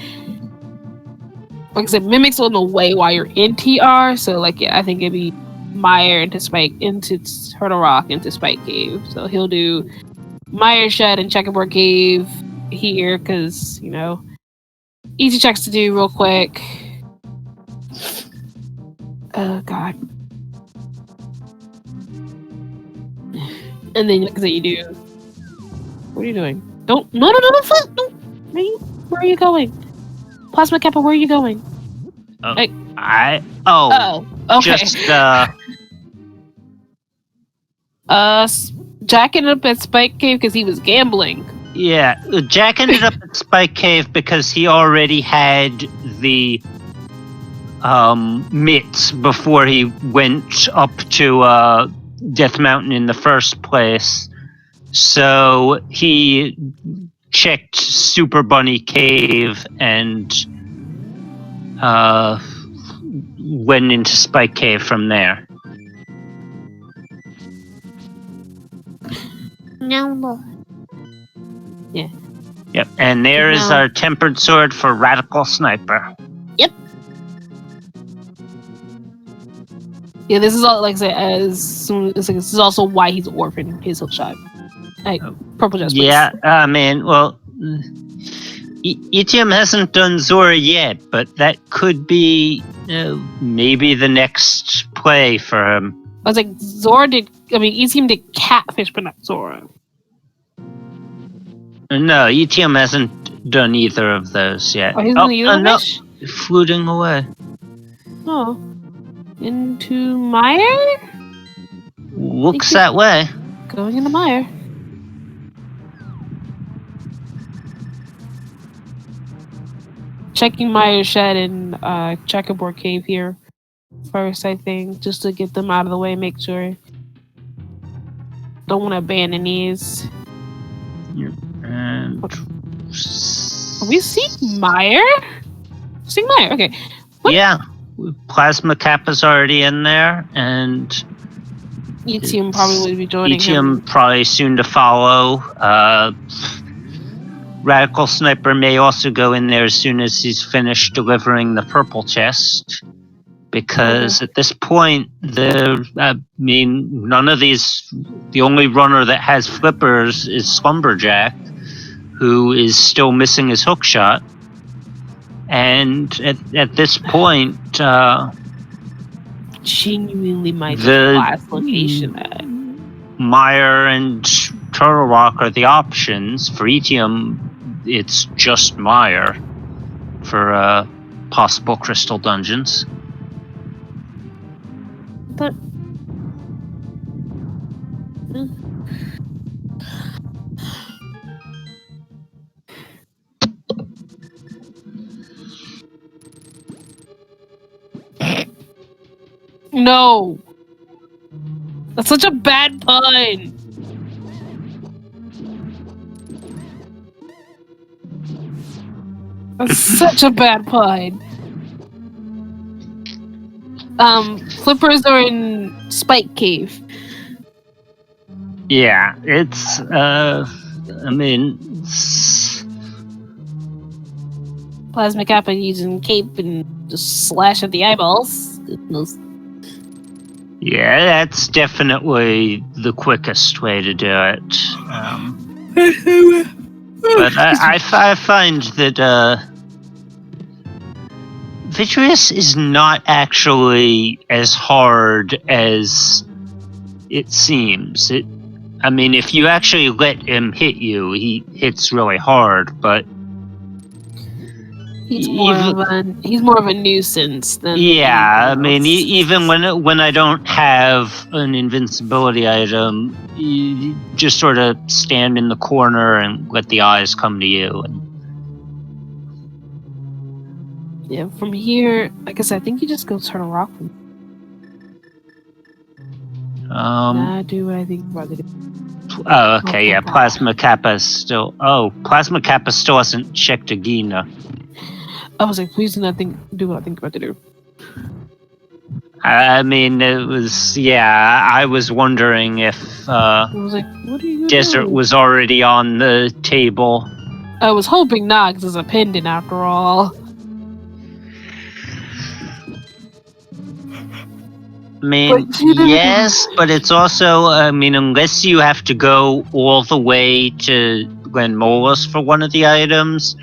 like I said, Mimic's on the way while you're in TR. So I think it'd be Mire into Turtle Rock into Spike Cave. So he'll do Mire Shed and Checkerboard Cave here because easy checks to do real quick. Oh god. And then like you do. What are you doing? No, where are you going? Plasma Kappa, where are you going? Oh, Hey. Oh, okay. just Jack ended up at Spike Cave because he was gambling. Yeah, Jack ended up at Spike Cave because he already had the mitts before he went up to Death Mountain in the first place. So he checked Super Bunny Cave and went into Spike Cave from there. No. Yeah. Yep, and there is our tempered sword for Radical Sniper. Yep. Yeah, this is all like I said. This is also why he's orphan. His hook shot. Purple Jazz. Yeah, man. Well, Etium hasn't done Zora yet, but that could be maybe the next play for him. I was like, Zora did. I mean, Etium did Catfish, but not Zora. No, Etium hasn't done either of those yet. Oh, he's doing either fish? Fluting away. Oh. Into Mire? Looks that way. Going into Mire. Checking Mire's Shed and Checkerboard Cave here first, I think, just to get them out of the way, make sure. Don't want to abandon these. And Are we seeing Mire? Seeing Mire, okay. What? Yeah, Plasma Kappa's already in there, and Etium probably would be joining Etium him. probably soon to follow. Radical Sniper may also go in there as soon as he's finished delivering the purple chest. Because at this point, none of these, the only runner that has flippers is Slumberjack, who is still missing his hook shot. And at this point, genuinely might be the last location at. Mire and Turtle Rock are the options. For Etium, it's just Mire for possible crystal dungeons. But no, that's such a bad pun. That's such a bad pun. Flippers are in Spike Cave. Yeah, it's, Plasma Kappa using cape and just slash at the eyeballs. Yeah, that's definitely the quickest way to do it. But I find that Vitreous is not actually as hard as it seems. If you actually let him hit you, he hits really hard, but he's more of a nuisance than. Yeah, even when I don't have an invincibility item, you just sort of stand in the corner and let the eyes come to you. Yeah, from here, like I said, I think you just go Turtle Rock. Do what I think about it. Oh, okay, yeah. Plasma Kappa still. Oh, Plasma Kappa still hasn't checked Agina. I was like, please do not do what I think about to do. It was. Yeah, I was wondering if I was like, what are you Desert doing? was already on the table. I was hoping not, because it's a pendant after all. I mean, yes, but it's also, I mean, unless you have to go all the way to Glenmolas for one of the items,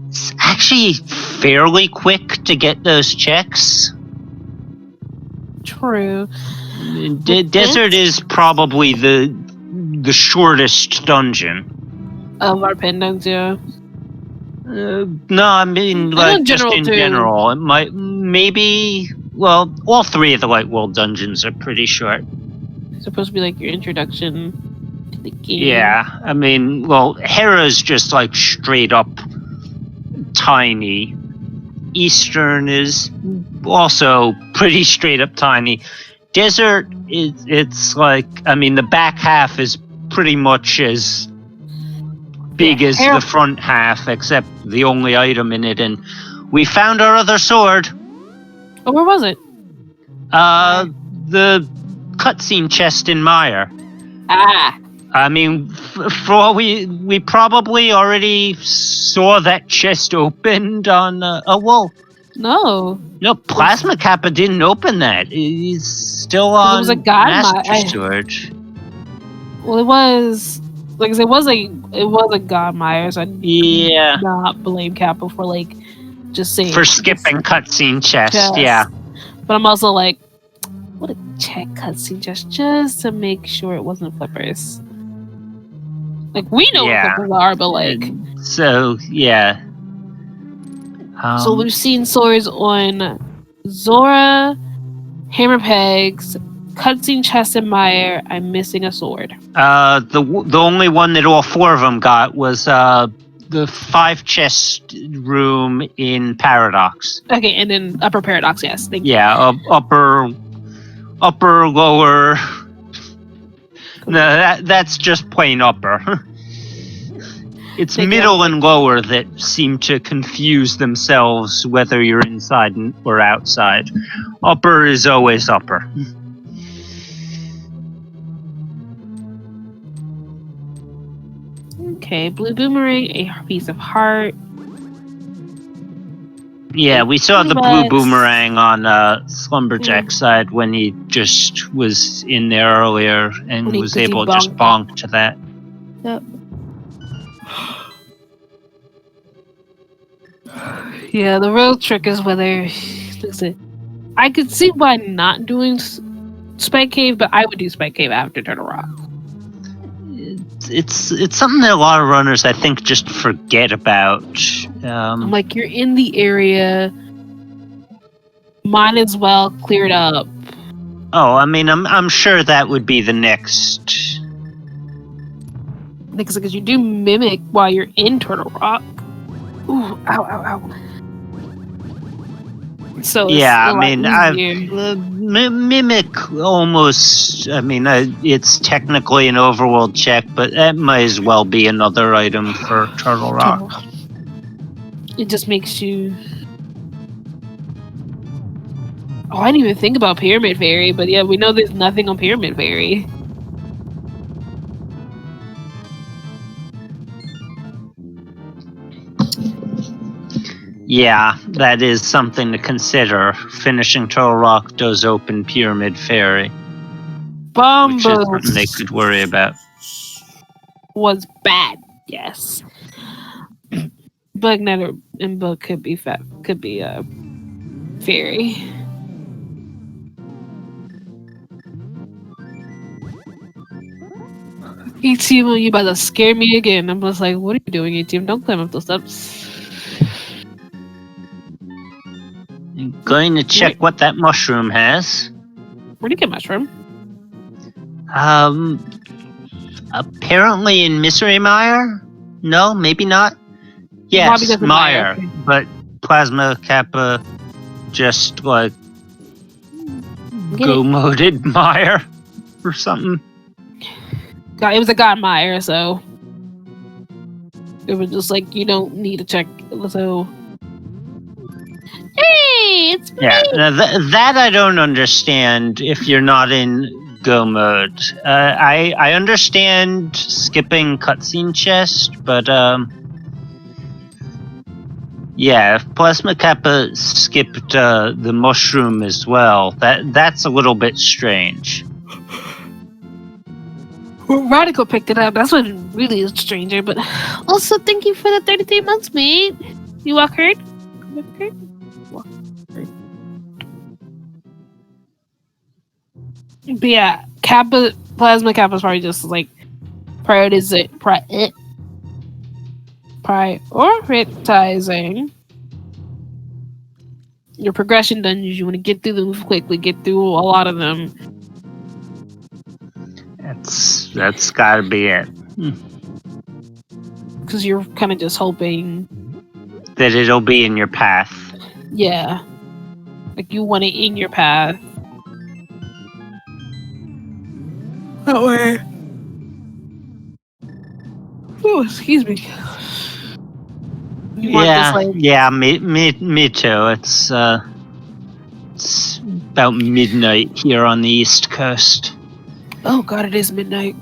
it's actually fairly quick to get those checks. True. Desert is probably the shortest dungeon. Of our pendants, yeah. No, I mean, like, just in too. general. It might, maybe, well, all three of the Light World dungeons are pretty short. It's supposed to be like your introduction to the game. Yeah, I mean, well, Hera's just like straight up tiny. Eastern is also pretty straight up tiny. Desert, it's like, I mean, the back half is pretty much as big as the front half, except the only item in it. And we found our other sword. Oh, where was it? The cutscene chest in Mire. Ah. I mean, for all we probably already saw that chest opened on. Whoa. No. No, Plasma Kappa didn't open that. He's still on. It was a god Master Sword. Well, it was. Like, it was a God Mire, so I yeah. not blame Kappa for like just saying for skipping cutscene chest. Yeah, but I'm also like, what a check cutscene just to make sure it wasn't flippers. Like, we know what flippers are, but like, so yeah. So we've seen swords on Zora, Hammer Pegs, cutscene chest and Mire. I'm missing a sword. The only one that all four of them got was the 5 chest room in Paradox. Okay, and then upper Paradox, yes. Thank you. Yeah, upper, lower. No, that's just plain upper. It's middle and lower that seem to confuse themselves whether you're inside or outside. Upper is always upper. Okay, blue boomerang, a piece of heart. Yeah, we saw the blue boomerang on Slumberjack's side when he just was in there earlier and was able to just bonk to that. Yep. Yeah, the real trick is whether... Listen, I could see why not doing Spike Cave, but I would do Spike Cave after Turtle Rock. It's something that a lot of runners, I think, just forget about. I'm like, you're in the area, might as well clear it up. Oh, I mean, I'm sure that would be the next. Because you do mimic while you're in Turtle Rock. Ooh, ow, ow, ow. So yeah, I mean, mimic almost. I mean, it's technically an overworld check, but that might as well be another item for Turtle Rock. It just makes you. Oh, I didn't even think about Pyramid Fairy, but yeah, we know there's nothing on Pyramid Fairy. Yeah, that is something to consider. Finishing Turtle Rock does open Pyramid Fairy. Which is something they could worry about. Was bad, yes. Bugnet and Bug could be fairy. E-Team, you about to scare me again. I'm just like, what are you doing, E-Team? Don't climb up those steps. I'm going to check what that mushroom has. Where'd you get mushroom? Apparently in Misery Mire? No, maybe not. Yes, Mire. Okay. But Plasma Kappa just like go-moded Mire or something. God, it was a God Mire, so it was just like, you don't need to check. So hey, it's me. Yeah, that I don't understand if you're not in go mode. I understand skipping cutscene chest, but Yeah, if Plasma Kappa skipped the mushroom as well, that's a little bit strange. Radical picked it up. That's what really is stranger. But also, thank you for the 33 months, mate. You walk hurt? But yeah, Plasma Kappa's probably just like prioritizing your progression dungeons. You want to get through them quickly, get through a lot of them. That's gotta be it. Because you're kind of just hoping that it'll be in your path. Yeah. Like you want it in your path. That way. Oh, excuse me. You want this, like... Yeah, me too. It's about midnight here on the East Coast. Oh god, it is midnight.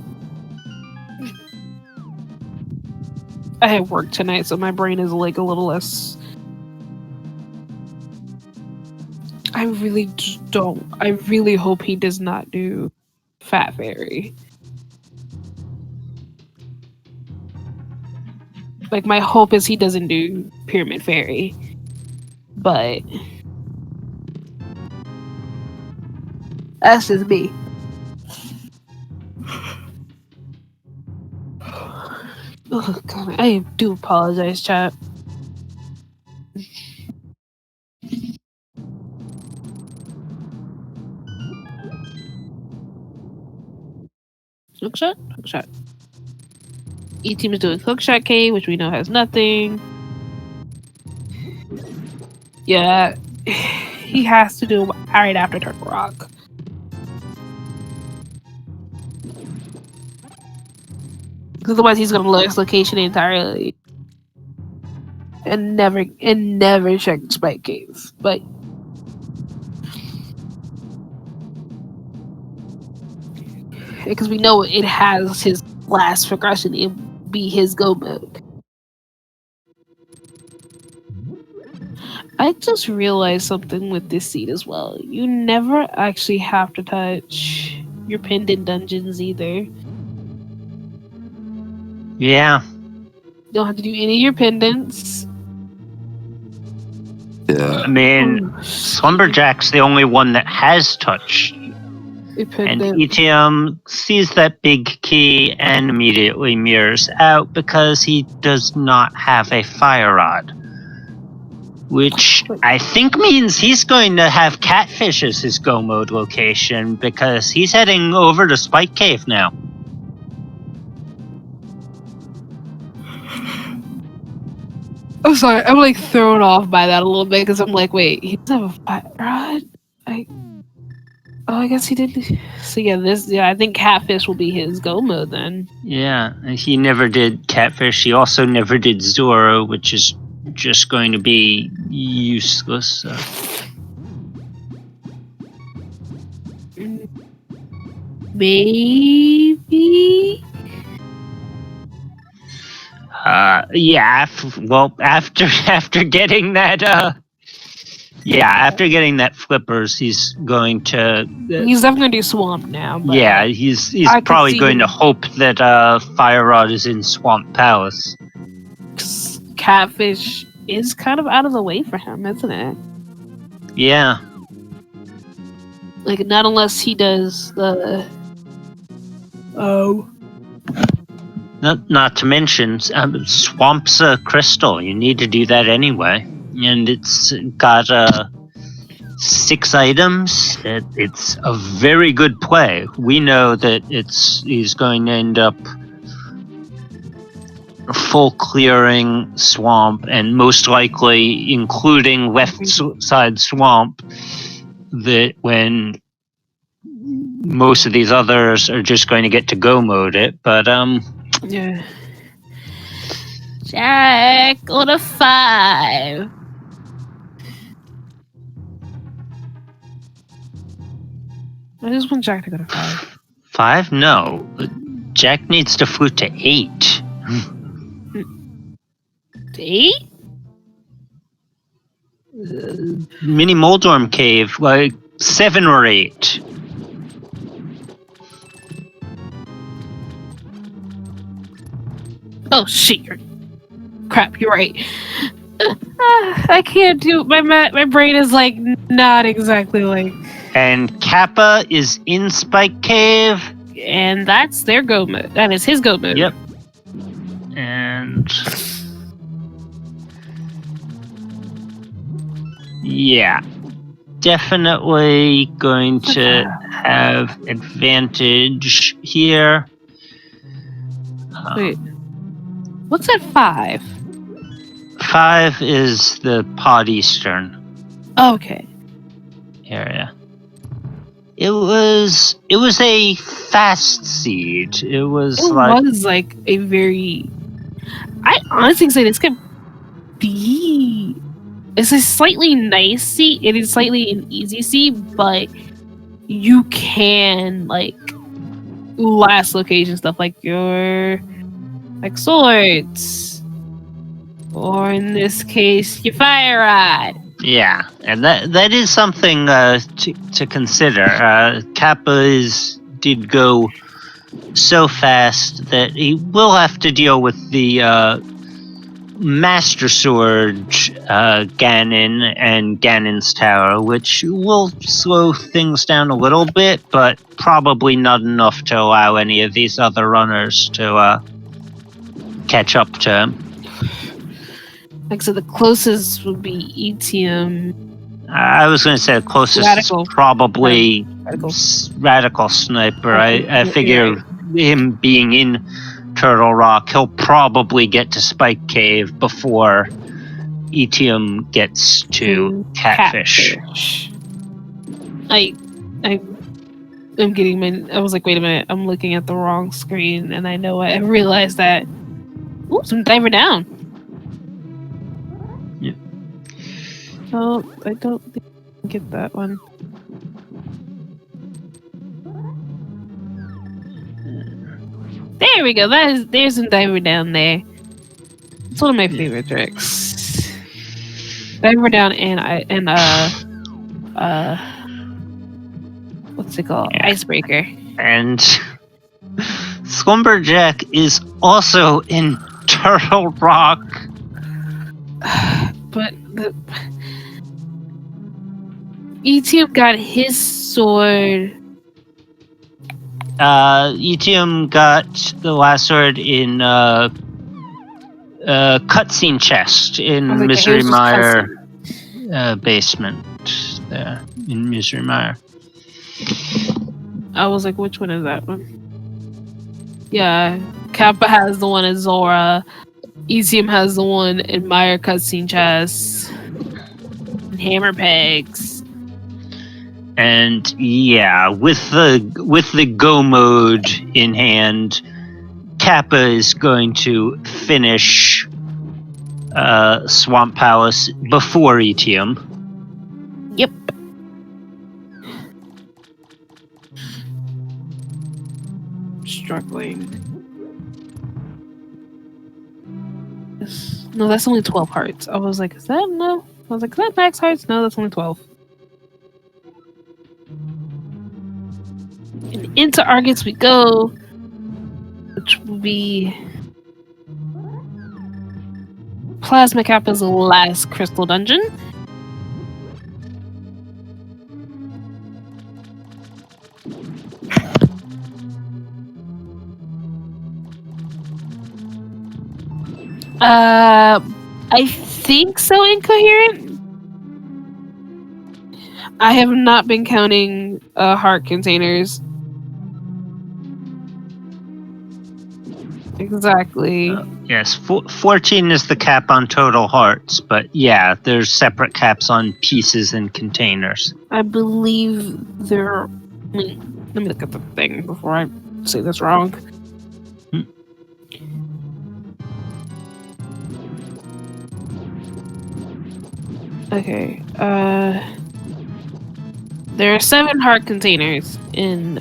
I have work tonight, so my brain is like a little less... I really just don't. I really hope he does not do Fat Fairy. Like, my hope is he doesn't do Pyramid Fairy. But... that's just me. Oh god, I do apologize, chat. Hookshot? Hookshot. E-Team is doing Hookshot K, which we know has nothing. Yeah, he has to do right after Turtle Rock. Otherwise, he's gonna lose location entirely, and never check the Spike Cave. But because we know it has his last progression, it be his go mode. I just realized something with this seed as well. You never actually have to touch your pendant dungeons either. Yeah. You don't have to do any of your pendants. Yeah. I mean, Slumberjack's the only one that has touched. And ETM sees that big key and immediately mirrors out because he does not have a fire rod. Which I think means he's going to have Catfish as his go mode location because he's heading over to Spike Cave now. I'm sorry, I'm like thrown off by that a little bit because I'm like, wait, he doesn't have a fire rod? I guess he did. So yeah, I think Catfish will be his go mode then. Yeah, he never did Catfish. He also never did Zoro, which is just going to be useless. So. Maybe. Yeah. Well, after getting that, after getting that flippers, he's going to. He's definitely gonna do Swamp now. But yeah, he's probably going to hope that Fire Rod is in Swamp Palace. Catfish is kind of out of the way for him, isn't it? Yeah. Like, not unless he does the... Oh. Not to mention, Swamp's a crystal. You need to do that anyway. And it's got 6 items. It's a very good play. We know that he's going to end up full clearing Swamp, and most likely including left side Swamp, that when most of these others are just going to get to go mode it, but yeah. Jack on a 5. I just want Jack to go to 5. 5? No. Jack needs to flute to 8. 8? Mini Moldorm Cave, like 7 or 8. Oh shit! Crap, you're right. I can't do my brain is like not exactly like. And Kappa is in Spike Cave. And that's their go mode. That is his go mode. Yep. And yeah, definitely going to have advantage here. Wait, what's at 5? 5 is the Pod Eastern Okay. area. It was a fast seed. It was like a very. I honestly say this could be. It's a slightly nice seat. It is slightly an easy seat, but you can like last location stuff like your like swords, or in this case, your fire rod. Yeah, and that is something to consider. Kappa did go so fast that he will have to deal with the Master Sword Ganon and Ganon's Tower, which will slow things down a little bit, but probably not enough to allow any of these other runners to catch up to him. Like, so the closest would be ETM. I was going to say the closest Radical. is probably Radical Sniper. I figure him being in Turtle Rock, he'll probably get to Spike Cave before ETM gets to Catfish. I'm getting my. I was like, wait a minute, I'm looking at the wrong screen, and I realized that. Oops, I'm diver down. Yeah. Oh, I don't think I can get that one. There we go. There's some diver down there. It's one of my favorite tricks. Diver down and what's it called? Yeah. Icebreaker. And Slumberjack is also in Turtle Rock. But ETM got his sword. ETM got the last sword in cutscene chest in Misery Mire basement there in Misery Mire. I was like, which one is that one? Yeah, Kappa has the one at Zora. ETM has the one in Mire cutscene chest. And hammer pegs. And yeah, with the go mode in hand, Kappa is going to finish Swamp Palace before ETM. Yep. Struggling. No, that's only 12 hearts. I was like, is that no? I was like, is that max hearts? No, that's only 12. And into Argus we go, which will be Plasma Kappa's last crystal dungeon. I think so, Incoherent. I have not been counting heart containers. Exactly. Yes, 14 is the cap on total hearts, but yeah, there's separate caps on pieces and containers. I believe there. Let me look at the thing before I say this wrong. Okay. There are 7 heart containers in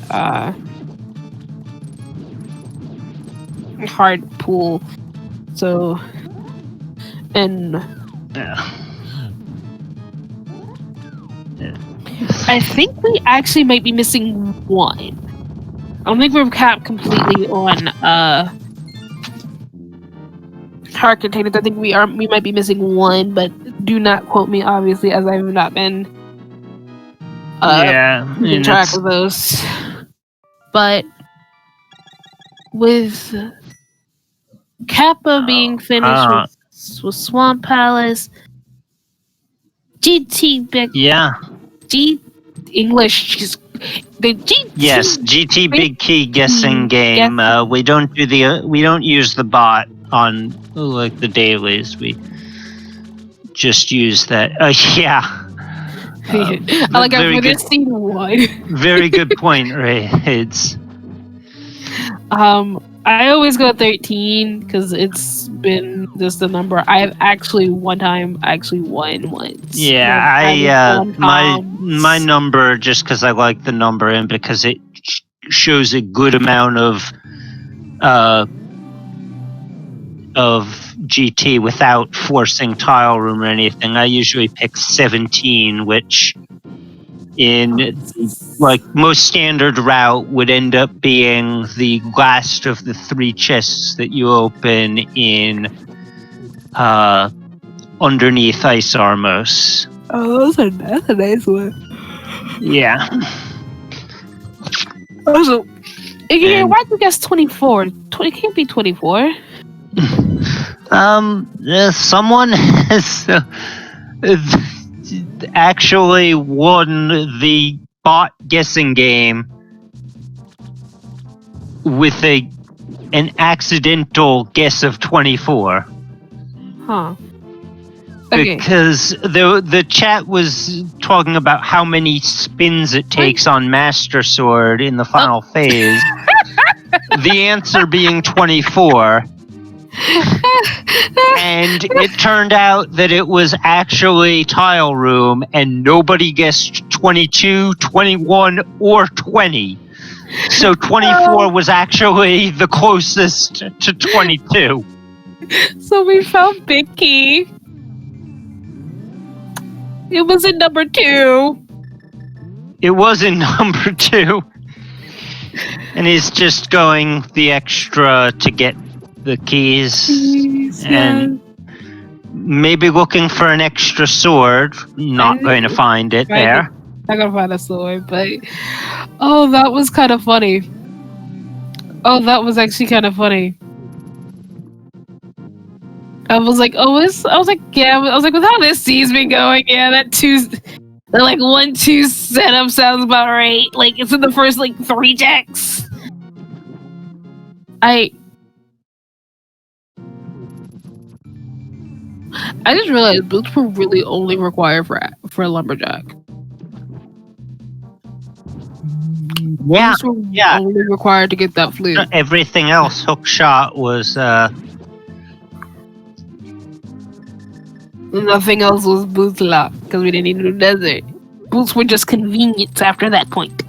hard pool. So, and I think we actually might be missing one. I don't think we're capped completely on heart containers. I think we might be missing one, but do not quote me, obviously, as I have not been keeping track of those. But with Kappa being finished with Swamp Palace, GT Big English the GT GT Big Key guessing game. We don't use the bot on like the dailies. We just use that. I like for this scene one. Very good point, Ray. It's I always go 13 because it's been just a number. I've actually one time won once. Yeah, my number, just because I like the number and because it shows a good amount of GT without forcing tile room or anything. I usually pick 17, which in like most standard route would end up being the last of the 3 chests that you open in underneath Ice Armos. Oh, that's a nice one. Yeah. Also, why'd you guess 24? It can't be 24. Someone has actually won the bot guessing game with an accidental guess of 24. Huh. Okay. Because the chat was talking about how many spins it takes on Master Sword in the final phase. The answer being 24. And it turned out that it was actually tile room, and nobody guessed 22, 21, or 20. So 24 was actually the closest to 22. So we found Big Key. It was in number 2. It was in number 2. And he's just going the extra to get the keys and maybe looking for an extra sword. Not going to find it there. Not gonna find a sword, but that was kind of funny. That was actually kind of funny. I was like, with how this scene's been going, that 1-2 setup sounds about right. Like it's in the first 3 checks. I just realized boots were really only required for a lumberjack. Boots were only required to get that flute. Everything else, hook shot was. Nothing else was boots lock because we didn't need to do desert. Boots were just convenience after that point.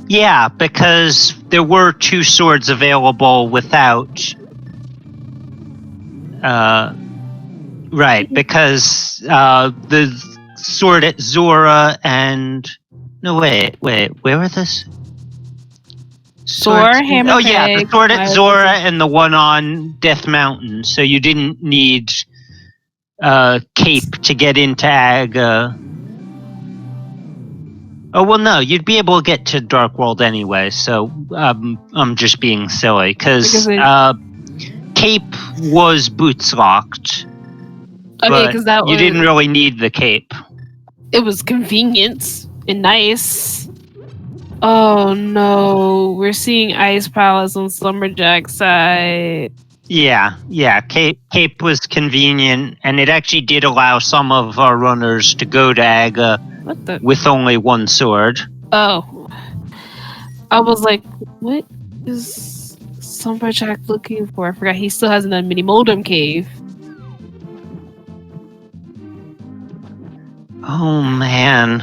Yeah, because there were 2 swords available without. Right, because the sword at Zora and where were this? Sword, hammer. Oh yeah, the sword at Zora and the one on Death Mountain. So you didn't need cape to get into Aga. Oh well, no, you'd be able to get to Dark World anyway. So I'm just being silly because cape was boots locked. Okay, because you didn't really need the cape. It was convenience and nice. Oh no, we're seeing Ice Palace on Slumberjack's side. Yeah, cape was convenient, and it actually did allow some of our runners to go to Aga with only 1 sword. Oh. I was like, what is Slumberjack looking for? I forgot he still hasn't done Mini Moldum Cave. Oh man.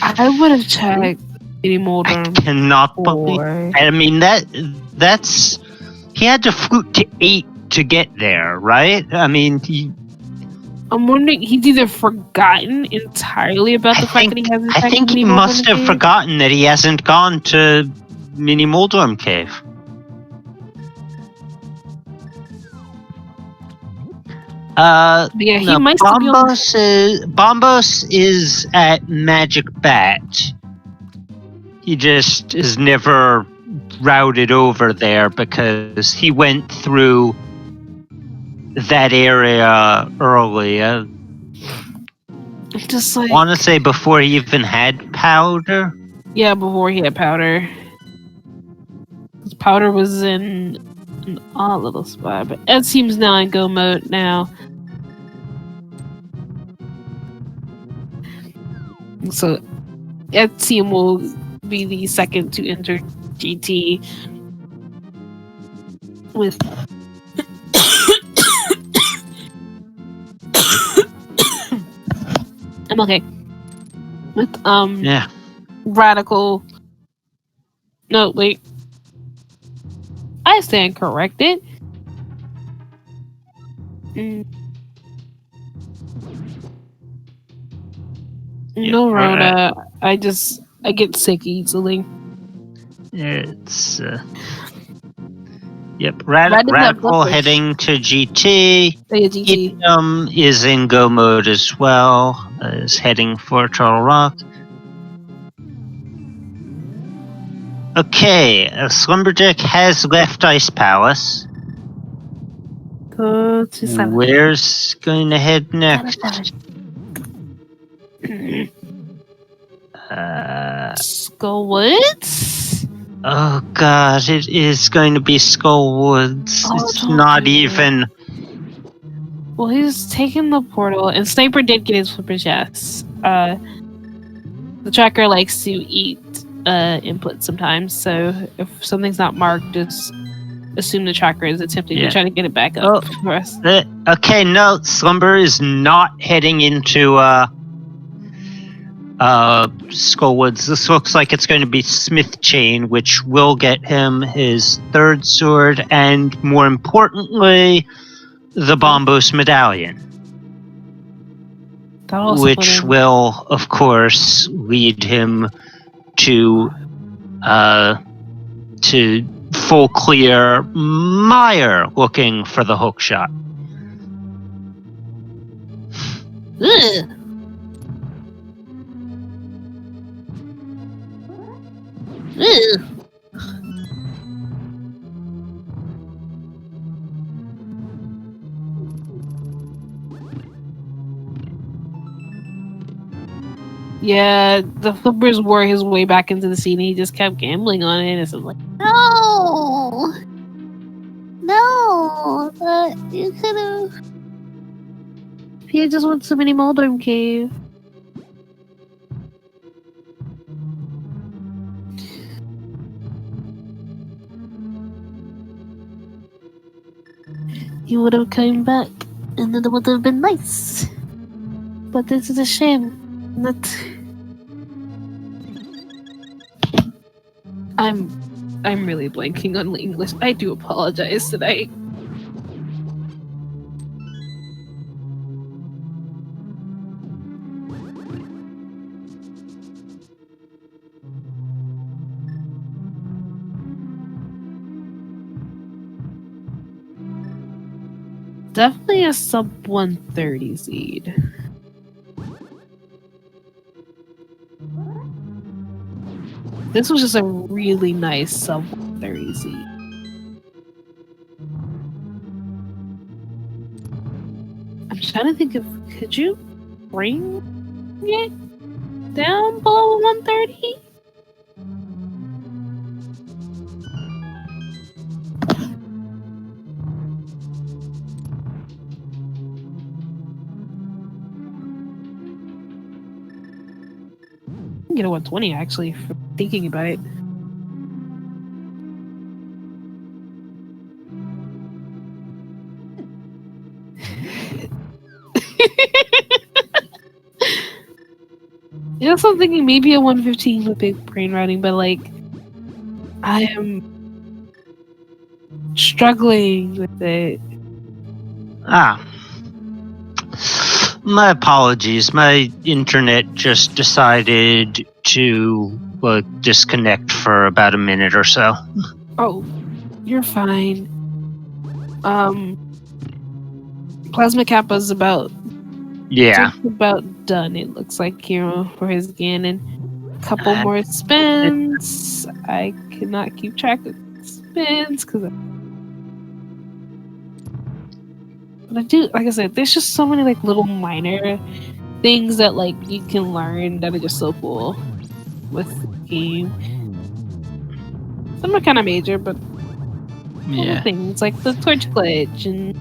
I would have checked Mini Moldum. I cannot believe. I mean that's he had to flute to 8 to get there, right? I mean I'm wondering, he's either forgotten entirely about the fact that he hasn't I attacked think Mini he Moldorm must have Cave. forgotten that he hasn't gone to Mini Moldorm Cave. But yeah, he No, might still be on. Bombos is at Magic Bat. He just is never routed over there because he went through that area early. Just like, Want to say before he even had powder. yeah, before he had powder. His powder was in an odd little spot, but Ed seems now in go mode now. So Ed team will be the second to enter GT with I'm okay. With Yeah. radical. No, wait. I stand corrected. No, Rona. I get sick easily. It's yep. Radical heading to GT. GT. Is in go mode as well. Is heading for Turtle Rock. Okay, Slumberjack has left Ice Palace. Go to 7. Where's going to head next? Skullwoods? Oh god, it is going to be Skullwoods. It's not even. Well, he's taking the portal, and Sniper did get his flipper chest. The tracker likes to eat input sometimes, so if something's not marked, just assume the tracker is attempting to try to get it back up for us. Okay, no, Slumber is not heading into Skullwoods. This looks like it's going to be Smith Chain, which will get him his third sword, and more importantly, the Bombos Medallion. Which will, of course, lead him to full clear Meyer looking for the hook shot. Ugh. Ugh. Yeah, the flippers wore his way back into the scene and he just kept gambling on it. And it's like, no! No! But you could have. He just went to Mini Moldorm Cave. He would have come back and then it would have been nice. But this is a shame. I'm really blanking on English. I do apologize tonight. Definitely a sub 130 seed. This was just a really nice sub 130 seed. I'm trying to think of, could you bring it down below 130? I can get a 120 actually for thinking about it. Yes, I'm thinking maybe a 115 with big brain routing, but like, I am struggling with it. My apologies. My internet just decided to disconnect for about a minute or so. Oh, you're fine. Plasma Kappa's about Yeah. just about done. It looks like here for his Ganon. Couple more spins. I cannot keep track of spins because. But I do, like I said, there's just so many like little minor things that like you can learn that are just so cool with the game. Some are kind of major, but little things like the torch glitch and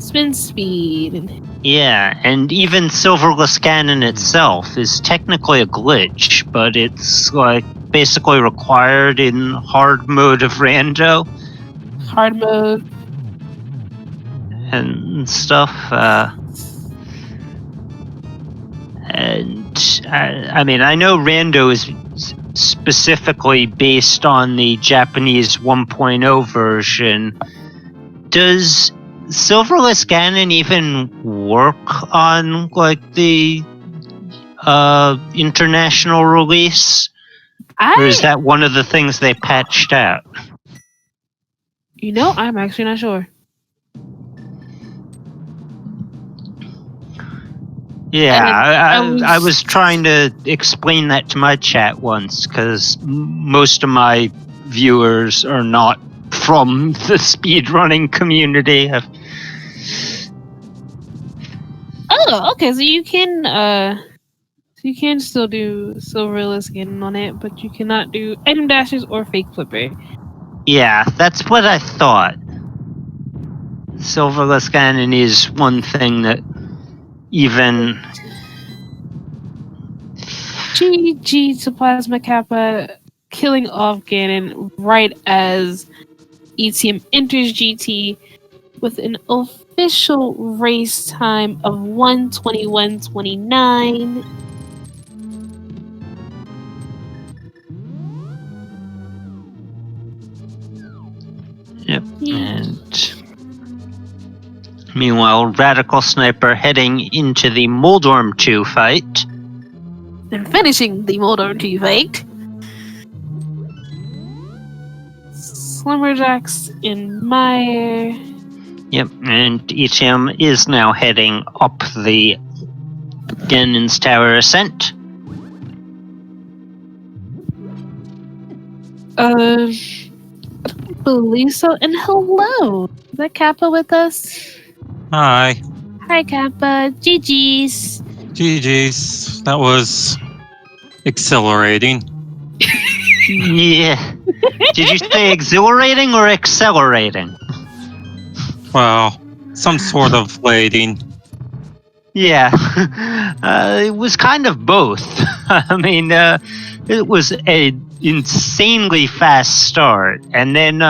spin speed and Yeah, and even Silverless Ganon itself is technically a glitch, but it's like basically required in hard mode of Rando hard mode. and stuff. And I mean, I know Rando is specifically based on the Japanese 1.0 version. Does Silverless Ganon even work on like the international release? Or is that one of the things they patched out? You know, I'm actually not sure. Yeah, I was trying to explain that to my chat once because most of my viewers are not from the speedrunning community. Oh, okay. So you can still do Silverless Ganon on it, but you cannot do item dashes or fake flipper. Yeah, that's what I thought. Silverless Ganon is one thing that even... GG to Plasma Kappa, killing off Ganon right as ETM enters GT with an official race time of 1:21:29. Yep, and meanwhile, Radical Sniper heading into the Moldorm 2 fight. And finishing the Moldorm 2 fight. Slumberjacks in Meyer. Yep, and ETM is now heading up the Ganon's Tower ascent. I believe so. And hello, is that Kappa with us? Hi. Hi, Kappa. GG's. GG's. That was exhilarating. Yeah. Did you say exhilarating or accelerating? Well, some sort of lading. Yeah. It was kind of both. I mean, it was an insanely fast start, and then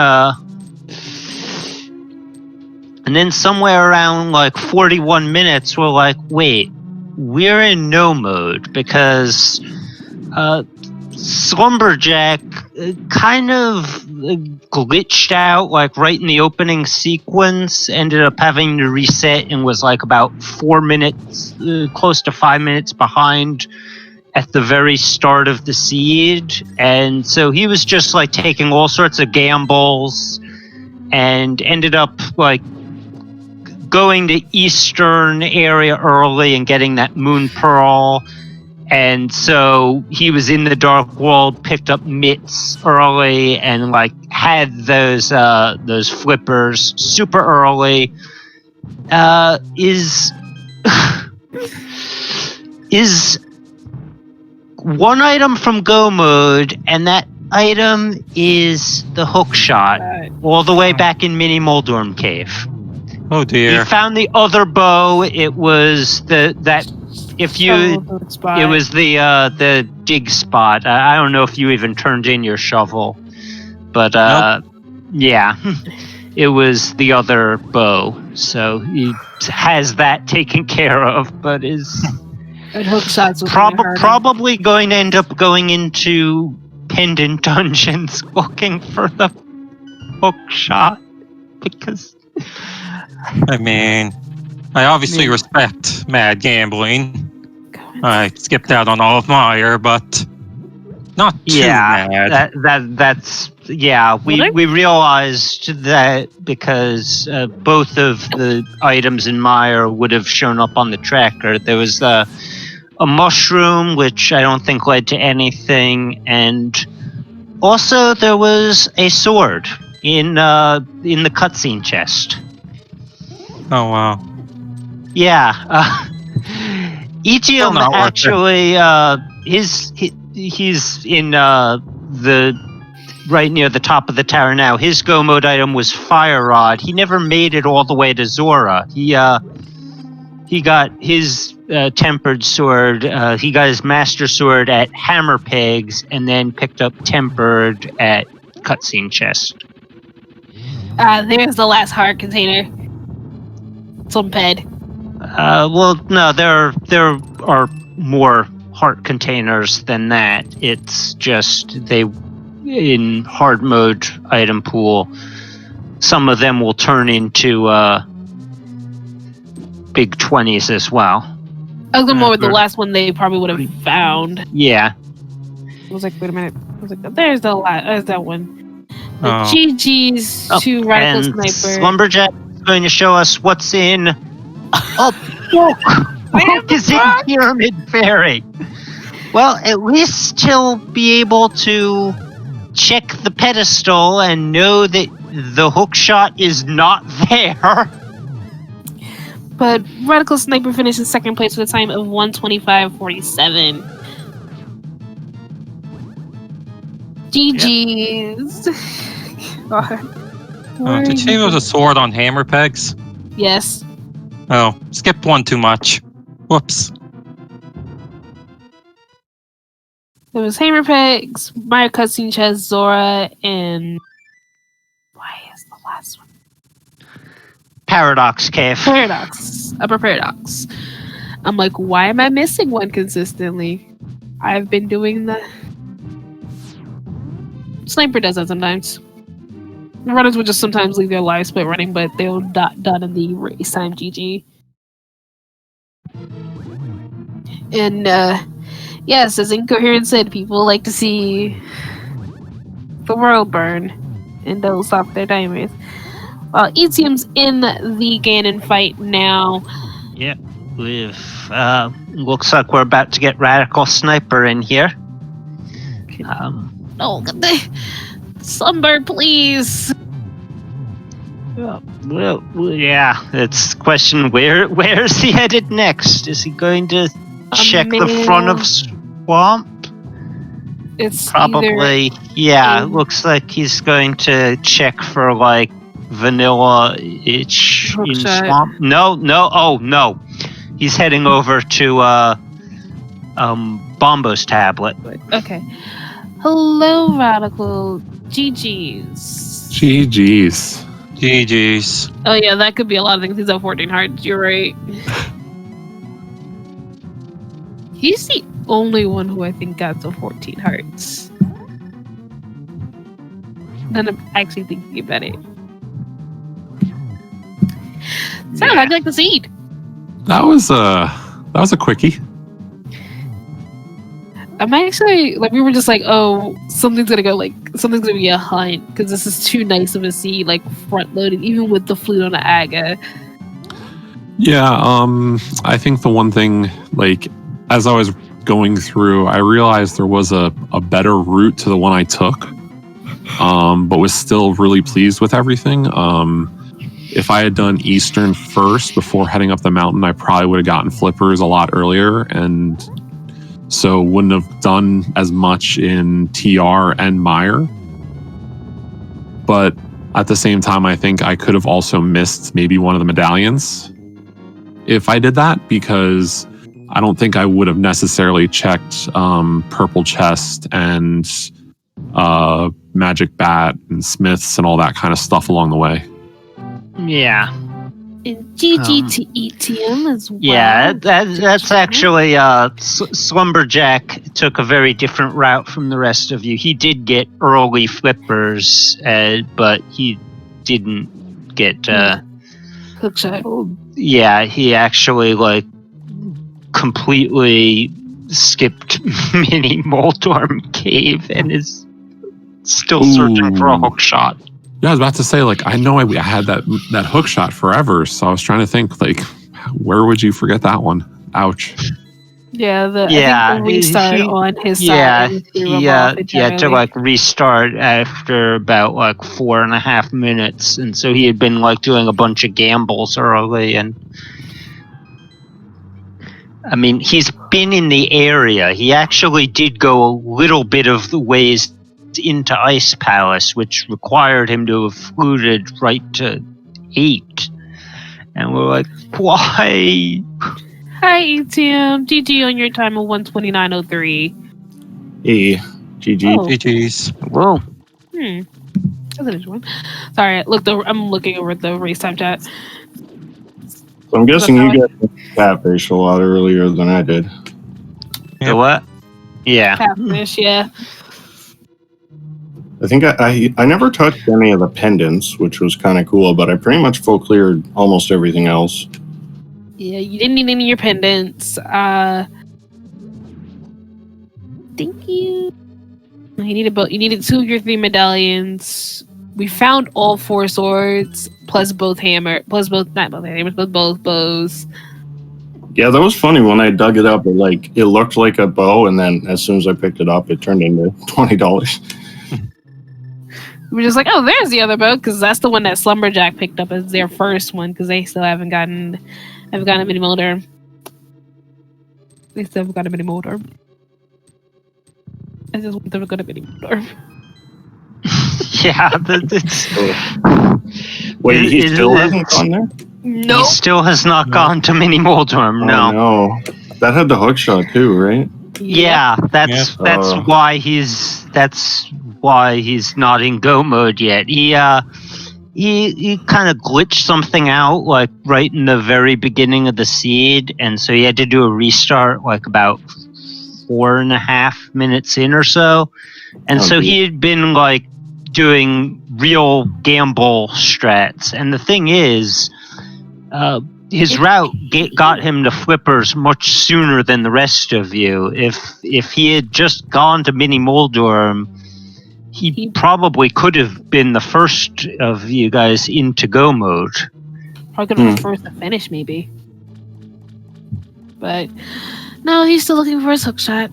somewhere around like 41 minutes, we're like, wait, we're in no mode because Slumberjack kind of glitched out like right in the opening sequence, ended up having to reset and was like about 4 minutes, close to 5 minutes behind at the very start of the seed. And so he was just like taking all sorts of gambles and ended up like going to eastern area early and getting that moon pearl. And so he was in the Dark World, picked up mitts early, and like had those flippers super early. Is one item from Go Mode, and that item is the hook shot, all the way back in Mini Moldorm Cave. Oh dear. He found the other bow. It was it was the dig spot. I don't know if you even turned in your shovel, but Nope. yeah, it was the other bow. So he has that taken care of, but is probably going to end up going into pendant dungeons looking for the hook shot because. I mean, I obviously respect mad gambling. I skipped out on all of Meyer, but not too mad. That's we realized that because both of the items in Meyer would have shown up on the tracker. There was a mushroom, which I don't think led to anything, and also there was a sword in the cutscene chest. Oh wow. Yeah, Etium not worth it. actually he's in the right near the top of the tower now. His go mode item was Fire Rod. He never made it all the way to Zora. He got his tempered sword. He got his master sword at Hammer Pigs, and then picked up tempered at cutscene chest. There's the last heart container. Some ped. Well, no, there are more heart containers than that. It's just they in hard mode item pool. Some of them will turn into big 20s as well. I was going more with the last one they probably would have found. Yeah. I was like, wait a minute. I was like, there's that one. The Oh. GG's to Radical and Sniper. Lumberjack is going to show us what's in. Oh, Book is in Pyramid Fairy. Well, at least he'll be able to check the pedestal and know that the hook shot is not there. But Radical Sniper finished in second place with a time of 1:25:47. GG's. Did you say there was a sword on Hammer Pegs? Yes. Oh, skipped one too much. Whoops. It was Hammer Pegs, Meyer Cutscene Chest, Zora, and why is the last one? Paradox Cave. Paradox. Upper Paradox. I'm like, why am I missing one consistently? I've been doing the... Sniper does that sometimes. Runners would just sometimes leave their lives split running, but they'll done in the race time. GG. And yes, as Incoherent said, people like to see the world burn and don't stop their timers. Well, Etium's in the Ganon fight now. Yep, we've looks like we're about to get Radical Sniper in here. Oh, get the Sunbird, please. Well, yeah, it's the question, where is he headed next? Is he going to check the front of Swamp? It's probably, yeah, it looks like he's going to check for, like, vanilla itch in Swamp. No. He's heading over to, Bombo's tablet. Okay. Hello, Radical. GG's. GG's. Oh yeah, that could be a lot of things. He's at 14 hearts. You're right. He's the only one who I think got to 14 hearts. Then I'm actually thinking about it. So, how'd you like the seed? That was a quickie. I'm actually like, we were just like, oh, something's gonna be a hunt because this is too nice of a seed, like front loaded, even with the flute on the Aga. Yeah, I think the one thing, like, as I was going through, I realized there was a better route to the one I took, but was still really pleased with everything. If I had done Eastern first before heading up the mountain, I probably would have gotten flippers a lot earlier, and so wouldn't have done as much in TR and Meyer. But at the same time, I think I could have also missed maybe one of the medallions if I did that, because I don't think I would have necessarily checked Purple Chest and Magic Bat and Smiths and all that kind of stuff along the way. Yeah. And GG to ETM as well. Yeah, that's actually Slumberjack took a very different route from the rest of you. He did get early flippers, but he didn't get Hookshot. Yeah, he actually like completely skipped Mini Moldorm Cave and is still searching for a Ooh. hook shot. Yeah, I was about to say, like, I know I had that hook shot forever, so I was trying to think, like, where would you forget that one? Ouch. Yeah, I Yeah, think the restart he- on his Yeah, side threw he him off had to entirely. like restart after about like 4.5 minutes, and so he had been like doing a bunch of gambles early, and I mean he's been in the area. He actually did go a little bit of the ways into Ice Palace, which required him to have fluted right to 8, and we're like, why? Hi, ETM. GG on your time of 129.03. Hey, GG. Oh. GG's. Whoa. That's an interesting one. Sorry, I'm looking over at the race time chat. So I'm guessing you got the catfish a lot earlier than I did. The what? Yeah. Catfish, yeah. I think I never touched any of the pendants, which was kind of cool, but I pretty much full cleared almost everything else. Yeah, you didn't need any of your pendants. Thank you. You needed 2 of your 3 medallions. We found all 4 swords, plus both both bows. Yeah, that was funny when I dug it up. It looked like a bow, and then as soon as I picked it up, it turned into $20. We were just like, oh, there's the other bow, because that's the one that Slumberjack picked up as their first one, because they still haven't gotten a mini Moldorm. They still haven't got a mini Moldorm. I just want them to go to mini Moldorm. Yeah, Wait, he still hasn't gone there? No. He still has not gone to Mini Moldorm, no. Oh, no. That had the hook shot too, right? Yeah, that's Oh. why he's not in go mode yet. He kind of glitched something out like right in the very beginning of the seed, and so he had to do a restart like about 4.5 minutes in or so. And so he had been like doing real gamble strats. And the thing is, his route got him to flippers much sooner than the rest of you. If he had just gone to Mini Moldorm, he probably could have been the first of you guys into go mode. Probably could have been first to finish, maybe. But no, he's still looking for his hook shot.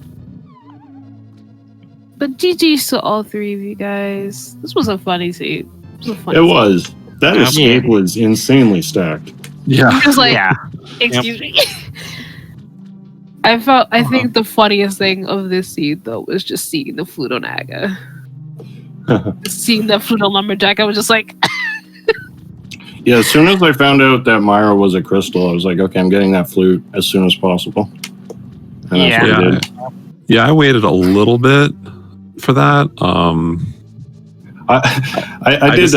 But GG's to all 3 of you guys. This was a funny scene. It was. That escape was insanely stacked. Yeah. I'm just like, Yeah. excuse me. I think the funniest thing of this scene, though, was just seeing the flute on Aga. Seeing the flute on Lumberjack, I was just like... Yeah, as soon as I found out that Myra was a crystal, I was like, okay, I'm getting that flute as soon as possible. And that's what I did. Yeah, I waited a little bit for that. I did.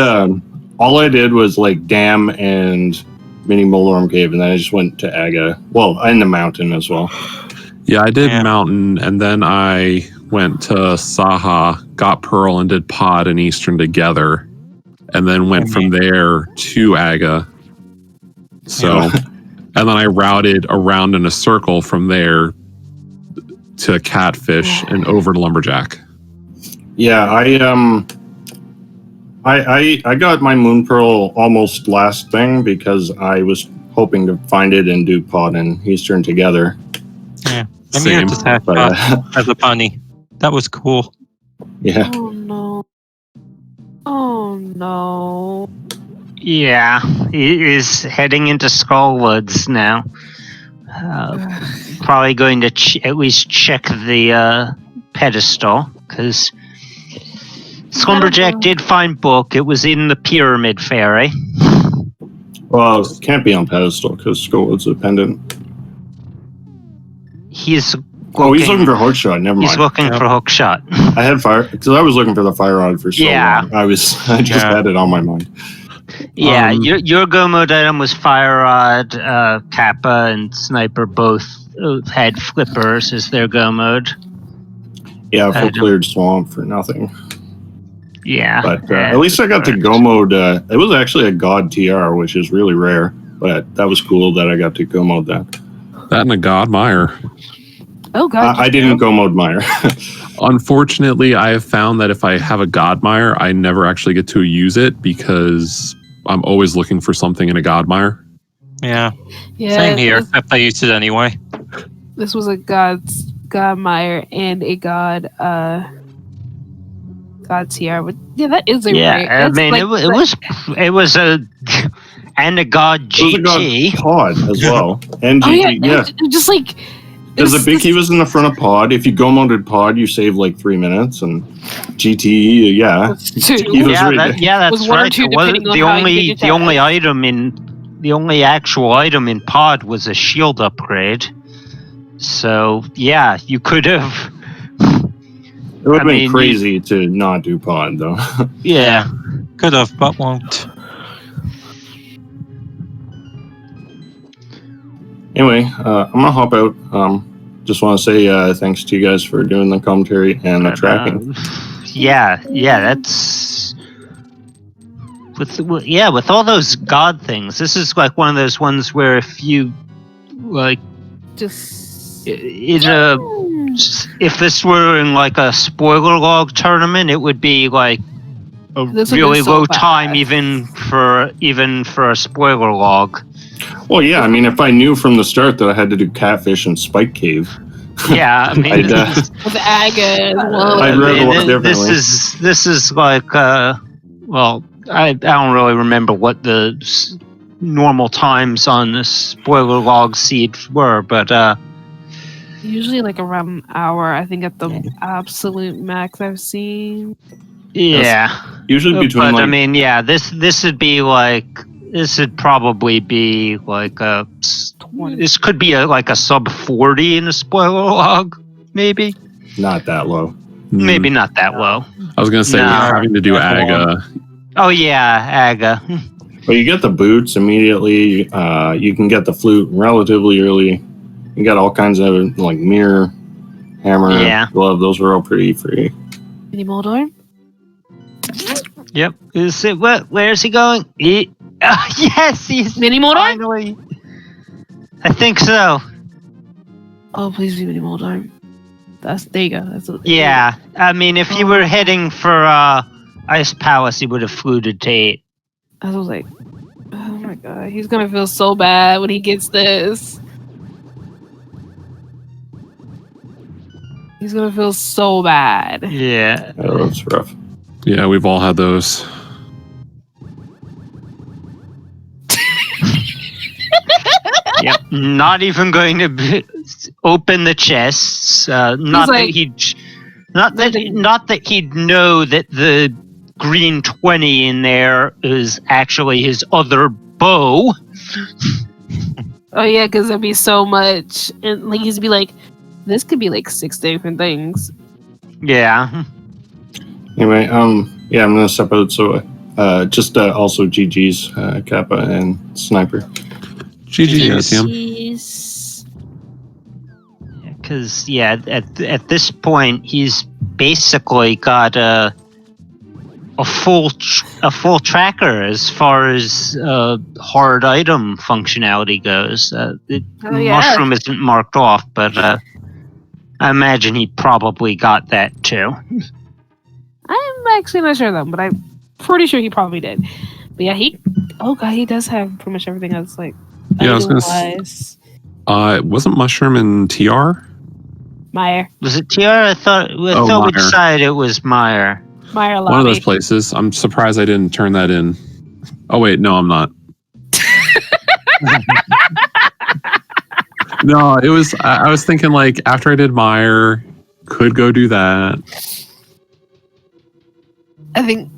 All I did was like Dam and Mini Moldorm Cave, and then I just went to Aga. Well, in the mountain as well. Yeah, I did Mountain, and then I went to Saha, got Pearl, and did Pod and Eastern together, and then went from there to Aga. So, and then I routed around in a circle from there to Catfish and over to Lumberjack. Yeah, I got my Moon Pearl almost last thing because I was hoping to find it and do Pod and Eastern together. Yeah, I'm here to tap as a bunny. That was cool. Yeah. Oh no. Oh no. Yeah, he is heading into Skullwoods now. Probably going to at least check the pedestal, because Slumberjack did find book. It was in the Pyramid Fairy. Well, it can't be on pedestal because Skullwood's a pendant. He's looking for hookshot. Never mind. He's looking for hookshot. I had fire because I was looking for the fire rod for so long. I just had it on my mind. Yeah, your go mode item was fire rod. Kappa and Sniper both had flippers as their go mode. Yeah, full cleared swamp for nothing. Yeah. But at least I got to go mode. It was actually a God TR, which is really rare. But that was cool that I got to go mode that. That and a God Mire. Oh God! I didn't go mode Mire. Unfortunately, I have found that if I have a God Mire, I never actually get to use it because I'm always looking for something in a God Mire. Yeah. Yeah, Same here, except I used it anyway. This was a God Mire and a God TR. But yeah, that is a Yeah, rare. I That's mean, like it was a and a God It was a God GT. pod as well. And oh GT, yeah, yeah. just like Because the Bicky was in the front of pod. If you go moded pod, you save like 3 minutes. And GT, yeah. He was That's Was 1 or right. 2 It was depending on the how you only did your the only task. item in the only actual item in pod was a shield upgrade. So yeah, you could have. It would have been crazy to not do pod, though. Yeah. Could have, but won't. Anyway, I'm going to hop out. Just want to say thanks to you guys for doing the commentary and the tracking. Yeah, that's with all those God things. This is like one of those ones where if you like just if this were in like a spoiler log tournament, it would be like a This would be really so low bad. time even for a spoiler log. Well, yeah, I mean, if I knew from the start that I had to do Catfish and Spike Cave. Yeah, I mean, with Aga as well. I'd read a lot differently. This is like well, I don't really remember what the normal times on the spoiler log seed were, but Usually like around an hour, I think, at the absolute max I've seen. yeah. Usually between but I mean, yeah, this would probably be like a. 20. This could be like a sub 40 in a spoiler log, maybe. Not that low. Maybe not that low. I was going to say, No. we're having to do AGA. Oh yeah, AGA. But you get the boots immediately. You can get the flute relatively early. You got all kinds of like mirror, hammer, glove. Those are all pretty free. Any more door? Yep. Is it what? Where's he going? Yes, he's Mini motor? finally. I think so. Oh, please be mini motor. There you go. That's what, Yeah, I mean, if you were heading for Ice Palace, you would have fluted to 8. I was like, oh my god, he's gonna feel so bad when he gets this. He's gonna feel so bad. Yeah. Oh, that's rough. Yeah, we've all had those. Yep. Not even going to open the chests. Not that he'd know that the green 20 in there is actually his other bow. Oh yeah, because there'd be so much, and like he'd be like, this could be like 6 different things. Yeah. Anyway, yeah, I'm gonna step out. So, just also GG's Kappa and Sniper. GG. Because at this point he's basically got a full tracker as far as hard item functionality goes. Mushroom isn't marked off, but I imagine he probably got that too. I'm actually not sure though, but I'm pretty sure he probably did. But yeah, he does have pretty much everything else. Like, yeah, I was gonna. Wasn't Mushroom in TR? Meyer. Was it TR? I thought we decided it was Meyer. Meyer Lobby. One of those places. I'm surprised I didn't turn that in. Oh wait, no, I'm not. No, it was. I was thinking like after I did Meyer, could go do that. I think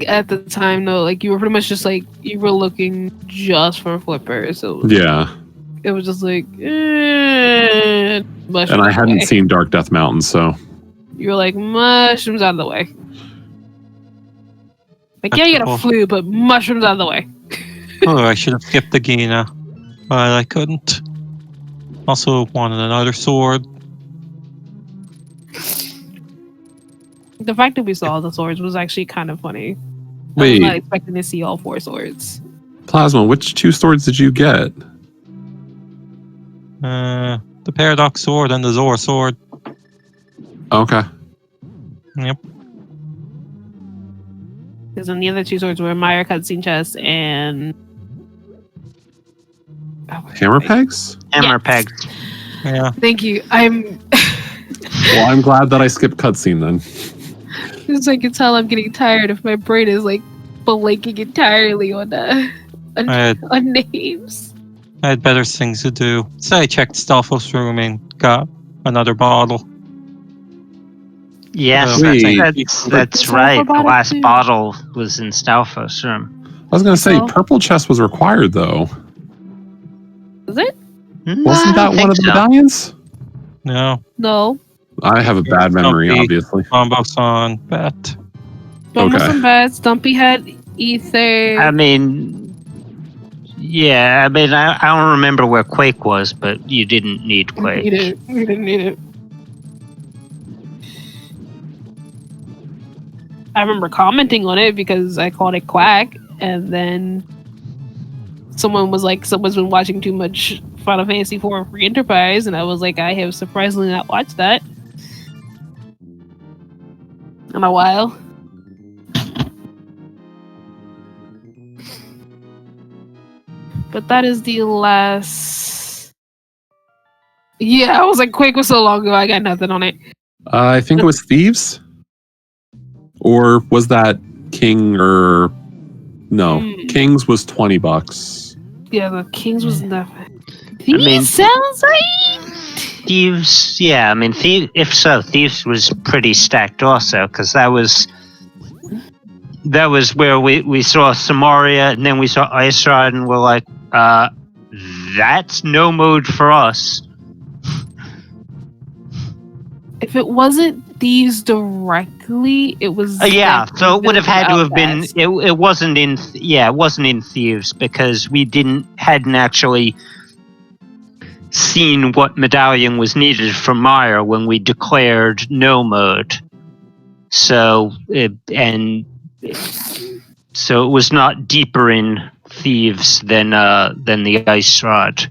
at the time though, like you were pretty much just like you were looking just for flippers. So it was just like mushrooms. And I hadn't seen Dark Death Mountain, so you were like mushrooms out of the way. Like yeah, you got a flu, but mushrooms out of the way. Oh, I should have skipped the Gina, but I couldn't. Also wanted another sword. The fact that we saw all the swords was actually kind of funny. I was Wait, not expecting to see all 4 swords. Plasma, which 2 swords did you get? The Paradox Sword and the Zor Sword. Okay. Yep. Because then the other 2 swords were Meyer cutscene chest and Hammer pegs? Hammer pegs. Yeah. Thank you. Well, I'm glad that I skipped cutscene then. As I can tell, I'm getting tired if my brain is like blanking entirely on on names. I had better things to do. So I checked Stalfos' room and got another bottle. Yes, Wait. that's right. The last bottle was in Stalfos' room. I was going to say, Oh. purple chest was required, though. Was it? Wasn't that one of the medallions? No. No. I have a bad memory, Stumpy. obviously. Bombos on bet. Almost Okay. some bad. Stumpy had ether. I mean, yeah, I mean, I don't remember where Quake was, but you didn't need Quake. We didn't need it. I remember commenting on it because I called it Quack, and then someone was like, someone's been watching too much Final Fantasy IV Free Enterprise, and I was like, I have surprisingly not watched that in a while. But that is the last. Yeah, I was like, Quake was so long ago, I got nothing on it. I think it was Thieves? Or was that King or... No, King's was $20. Yeah, the Kings was nothing. I mean- Sounds like. Thieves, yeah, I mean, if so, Thieves was pretty stacked also, because that was where we saw Samaria, and then we saw Ice Rod, and we're like, that's no mode for us. If it wasn't Thieves directly, it was. Yeah, so it would have had to have been. Outcast. It wasn't in. It wasn't in Thieves because we hadn't actually seen what medallion was needed for Meyer when we declared no mode. So it was not deeper in Thieves than the Ice Rod.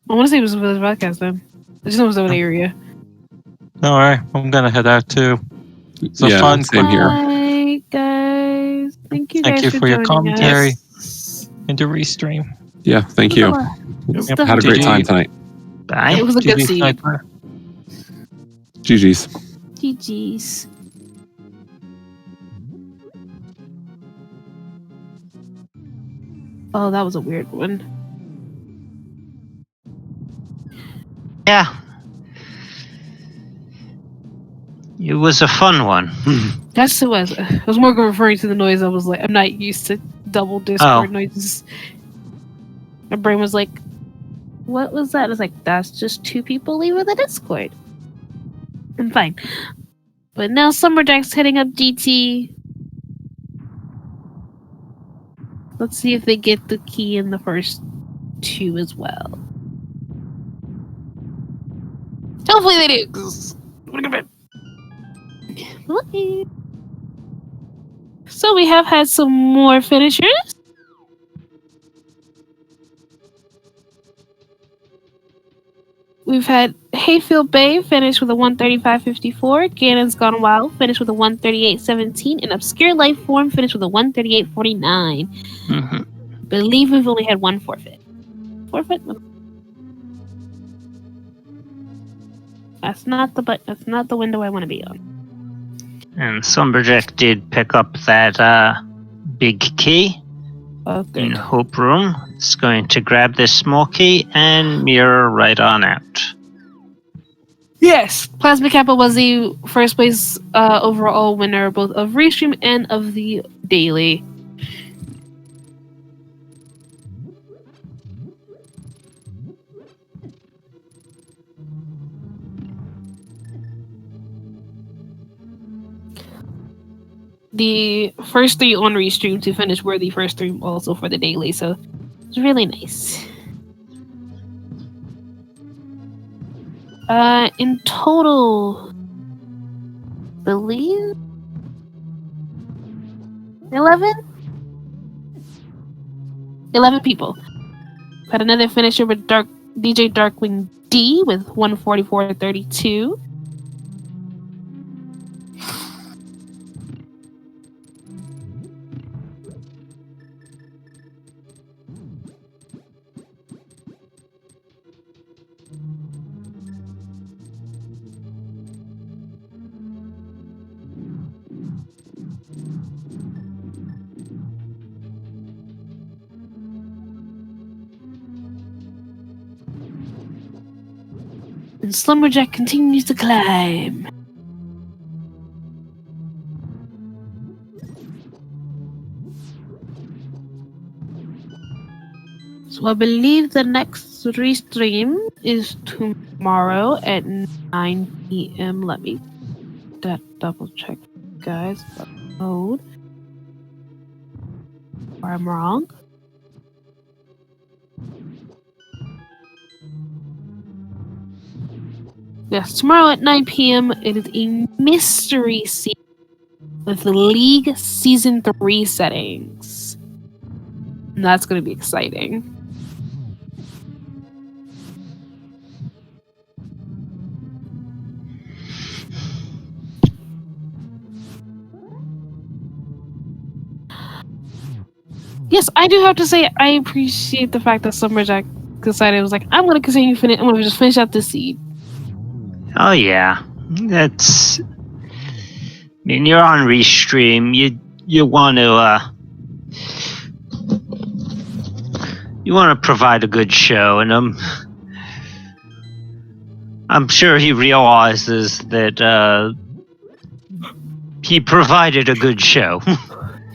I want to say it was a Village Podcast then. I just know it was that area. Alright, I'm gonna head out too. It's a Yeah, fun same here. Bye, guys. Thank you Thank guys you for your joining commentary. us. and to restream. Yeah, thank you. Yep. Had a great GG. time tonight. Bye. It was a good GG scene. Sniper. GG's. GG's. Oh, that was a weird one. Yeah. It was a fun one. That's who I was more referring to the noise. I was like, I'm not used to double Discord noises. My brain was like, what was that? I was like, that's just 2 people leaving the Discord. I'm fine. But now Summerjack's heading up DT. Let's see if they get the key in the first 2 as well. Hopefully they do. 'Cause I'm gonna go to bed. Okay. So we have had some more finishers. We've had Hayfield Bay finish with a 135.54, Ganon's Gone Wild finish with a 138.17, and Obscure Life Form finish with a 138.49. Mm-hmm. Believe we've only had 1 forfeit. Forfeit? That's not the window I want to be on. And Summerjack did pick up that big key in Hope Room. It's going to grab this small key and mirror right on out. Yes, Plasma Kappa was the first place overall winner both of Restream and of the daily. The first 3 on Restream to finish were the first 3 also for the daily, so it's really nice. In total, believe 11 people. Had another finisher with DJ Darkwing D with 144.32. And Slumberjack continues to climb. So I believe the next restream is tomorrow at 9 p.m. Let me double check, guys. Upload. Or I'm wrong. Yes, tomorrow at 9 p.m. it is a mystery season with the League Season 3 settings. And that's going to be exciting. Yes, I do have to say I appreciate the fact that Summerjack decided, was like, I'm going to continue I'm going to just finish out this seed. Oh yeah, that's. I mean, you're on Restream. You want to provide a good show, and I'm sure he realizes that he provided a good show.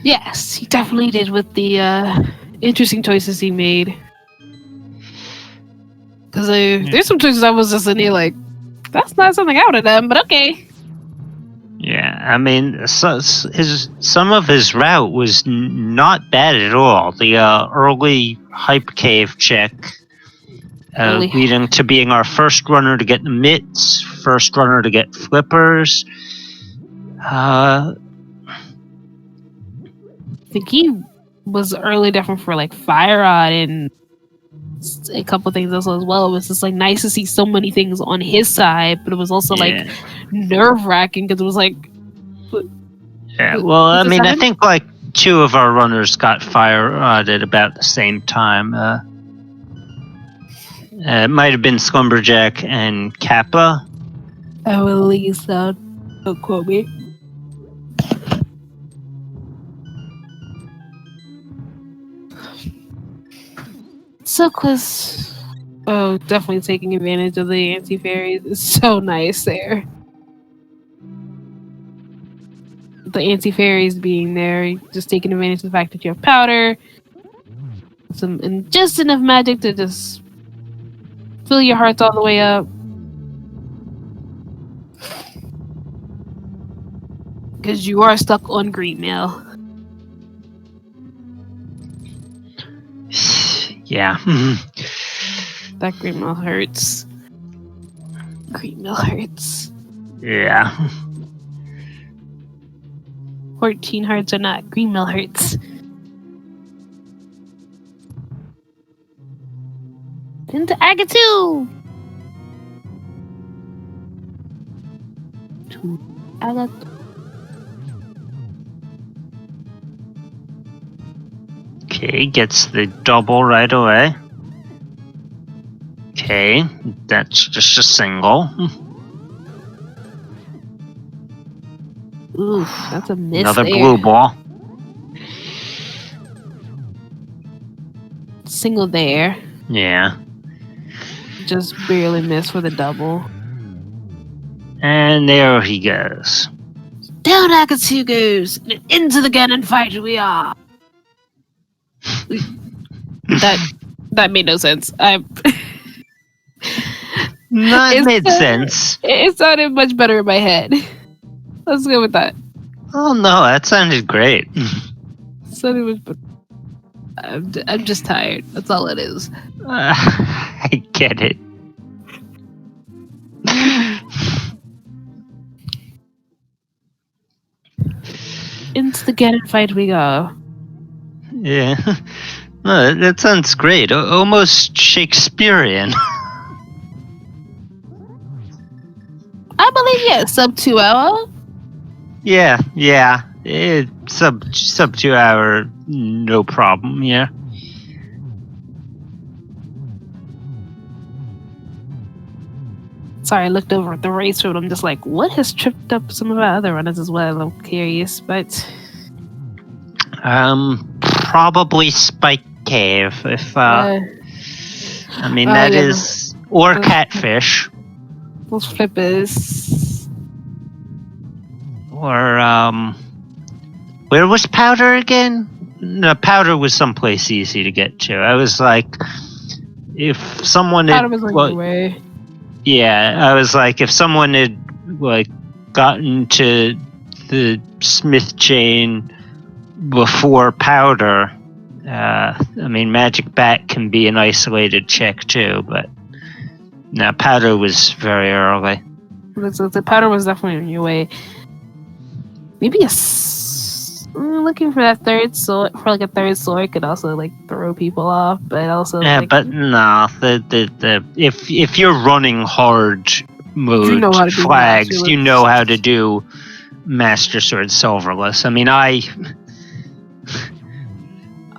Yes, he definitely did with the interesting choices he made. Because there's some choices I was just in here like, that's not something I would have done, but okay. Yeah, I mean, some of his route was not bad at all. The early Hype Cave check, leading to being our first runner to get the mitts, first runner to get flippers. I think he was early different for like Fire Rod and a couple things also as well. It was just like nice to see so many things on his side, but it was also like nerve wracking because it was like. Yeah, well, I mean, I think like 2 of our runners got Fire Rod at about the same time. It might have been Slumberjack and Kappa. I believe so. Don't quote me. So close. Oh, definitely taking advantage of the anti-fairies. It's so nice there. The anti-fairies being there, just taking advantage of the fact that you have powder. And just enough magic to just fill your hearts all the way up. Because you are stuck on green mail. Yeah. That green mail hurts. Green mail hurts. Yeah. 14 hearts or not, green mail hurts. Into Agatu! To Agatu. Okay, gets the double right away. Okay, that's just a single. Ooh, that's a miss. Another there. blue ball. Single there. Yeah. Just barely missed for the double. And there he goes. Down Agatu goes, and into the cannon fight we are. That made no sense. It made sense. It sounded much better in my head. Let's go with that. Oh no, that sounded great. Sounded much better. I'm just tired. That's all it is. I get it. Into the get and fight we go. Yeah. No, that sounds great. Almost Shakespearean. I believe, yeah, sub 2 hour. Yeah. Sub 2 hour, no problem, yeah. Sorry, I looked over at the race road. I'm just like, what has tripped up some of our other runners as well? I'm curious, but Probably Spike Cave, if I mean that yeah, is or Catfish. those flippers. Or where was Powder again? No, Powder was someplace easy to get to. I was like, if someone had, Powder was on your way. Yeah, I was like, if someone had like gotten to the Smith chain before Powder, I mean, Magic Bat can be an isolated check too, but no, Powder was very early. The Powder was definitely on your way. Maybe looking for that third sword, for like a third sword could also like throw people off, but also But no, the if you're running hard mode you know how to do flags, you Masterless. know how to do Master Sword Silverless. I mean,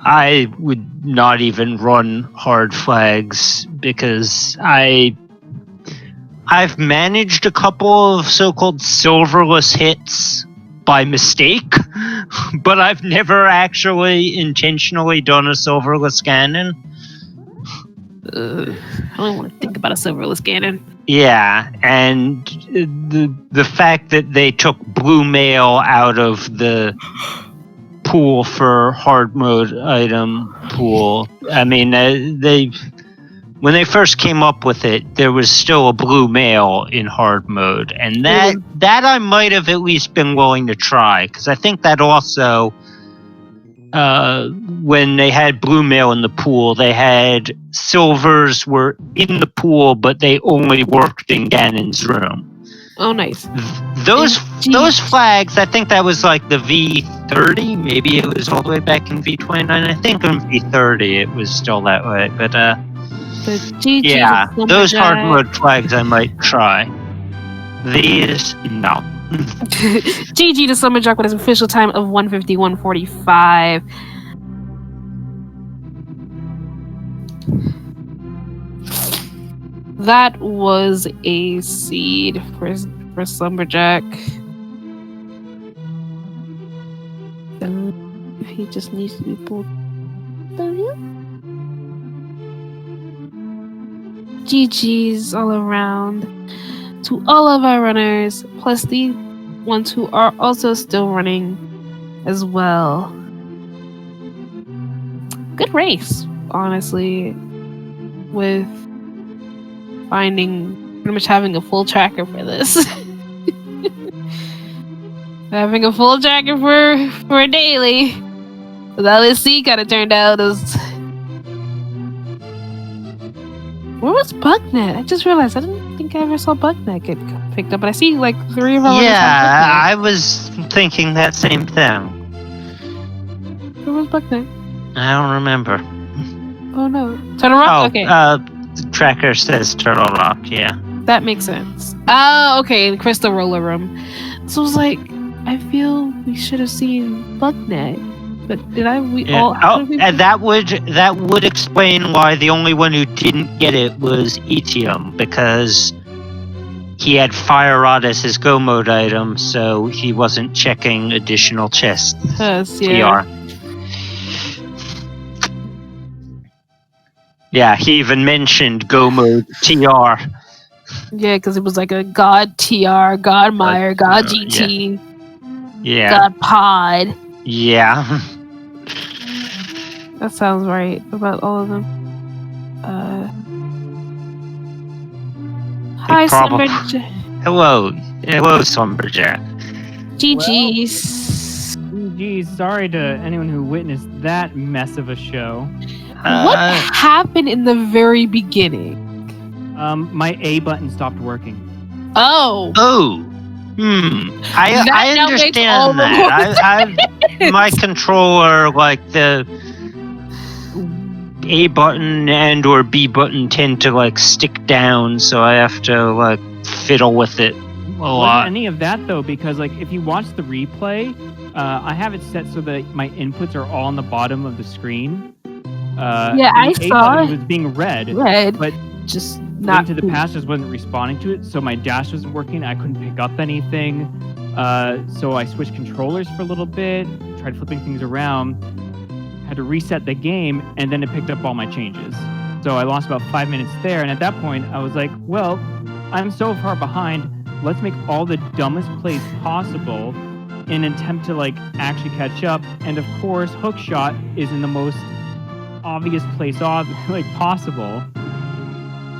I would not even run hard flags because I've managed a couple of so-called silverless hits by mistake, but I've never actually intentionally done a silverless cannon. I don't want to think about a silverless cannon. Yeah, and the fact that they took blue mail out of the pool for hard mode item pool. I mean, they when they first came up with it, there was still a blue mail in hard mode, and that I might have at least been willing to try, because I think that also when they had blue mail in the pool, they had silvers were in the pool, but they only worked in Ganon's room. Oh, nice. Those flags, I think that was like the V30. Maybe it was all the way back in V29. I think in V30 it was still that way. But yeah, those hard mode flags I might try. These, no. GG to Summerjack with his official time of 1:51:45. That was a seed for Slumberjack. If he just needs to be pulled down here. GG's all around to all of our runners, plus the ones who are also still running as well. Good race, honestly, with finding pretty much having a full tracker for this. Having a full tracker for a daily. But the LSC kind of turned out as. Where was Bugnet? I just realized I didn't think I ever saw Bugnet get picked up, but I see like 3 of our. Yeah, I was thinking that same thing. Where was Bugnet? I don't remember. Oh no. Turtle Rock? Okay. The tracker says Turtle Rock, yeah. That makes sense. Oh, okay, the Crystal Roller Room. So I was like, I feel we should have seen Bugnet. But did I? And that would explain why the only one who didn't get it was Etium, because he had Fire Rod as his go mode item, so he wasn't checking additional chests. Yeah. TR. Yeah, he even mentioned go mode TR. Yeah, because it was like a God TR, God Meyer, God GT, God Pod. Yeah. That sounds right about all of them. Hi, Slumberjack. Hello, Slumberjack. GG's. GG's. Sorry to anyone who witnessed that mess of a show. What happened in the very beginning? My A button stopped working. Oh. Oh. I That now makes all understand the more that. My controller, like the A button and or B button tend to like stick down, so I have to like fiddle with it a lot. Wasn't any of that though, because like if you watch the replay, I have it set so that my inputs are all on the bottom of the screen. Yeah, I A saw button it. was being read, but Just Not not to the past just wasn't responding to it, so my dash wasn't working. I couldn't pick up anything, so I switched controllers for a little bit, tried flipping things around, had to reset the game, and then it picked up all my changes. So I lost about 5 minutes there, and at that point I was like, well, I'm so far behind, let's make all the dumbest plays possible in an attempt to like actually catch up. And of course hookshot is in the most obvious place like possible.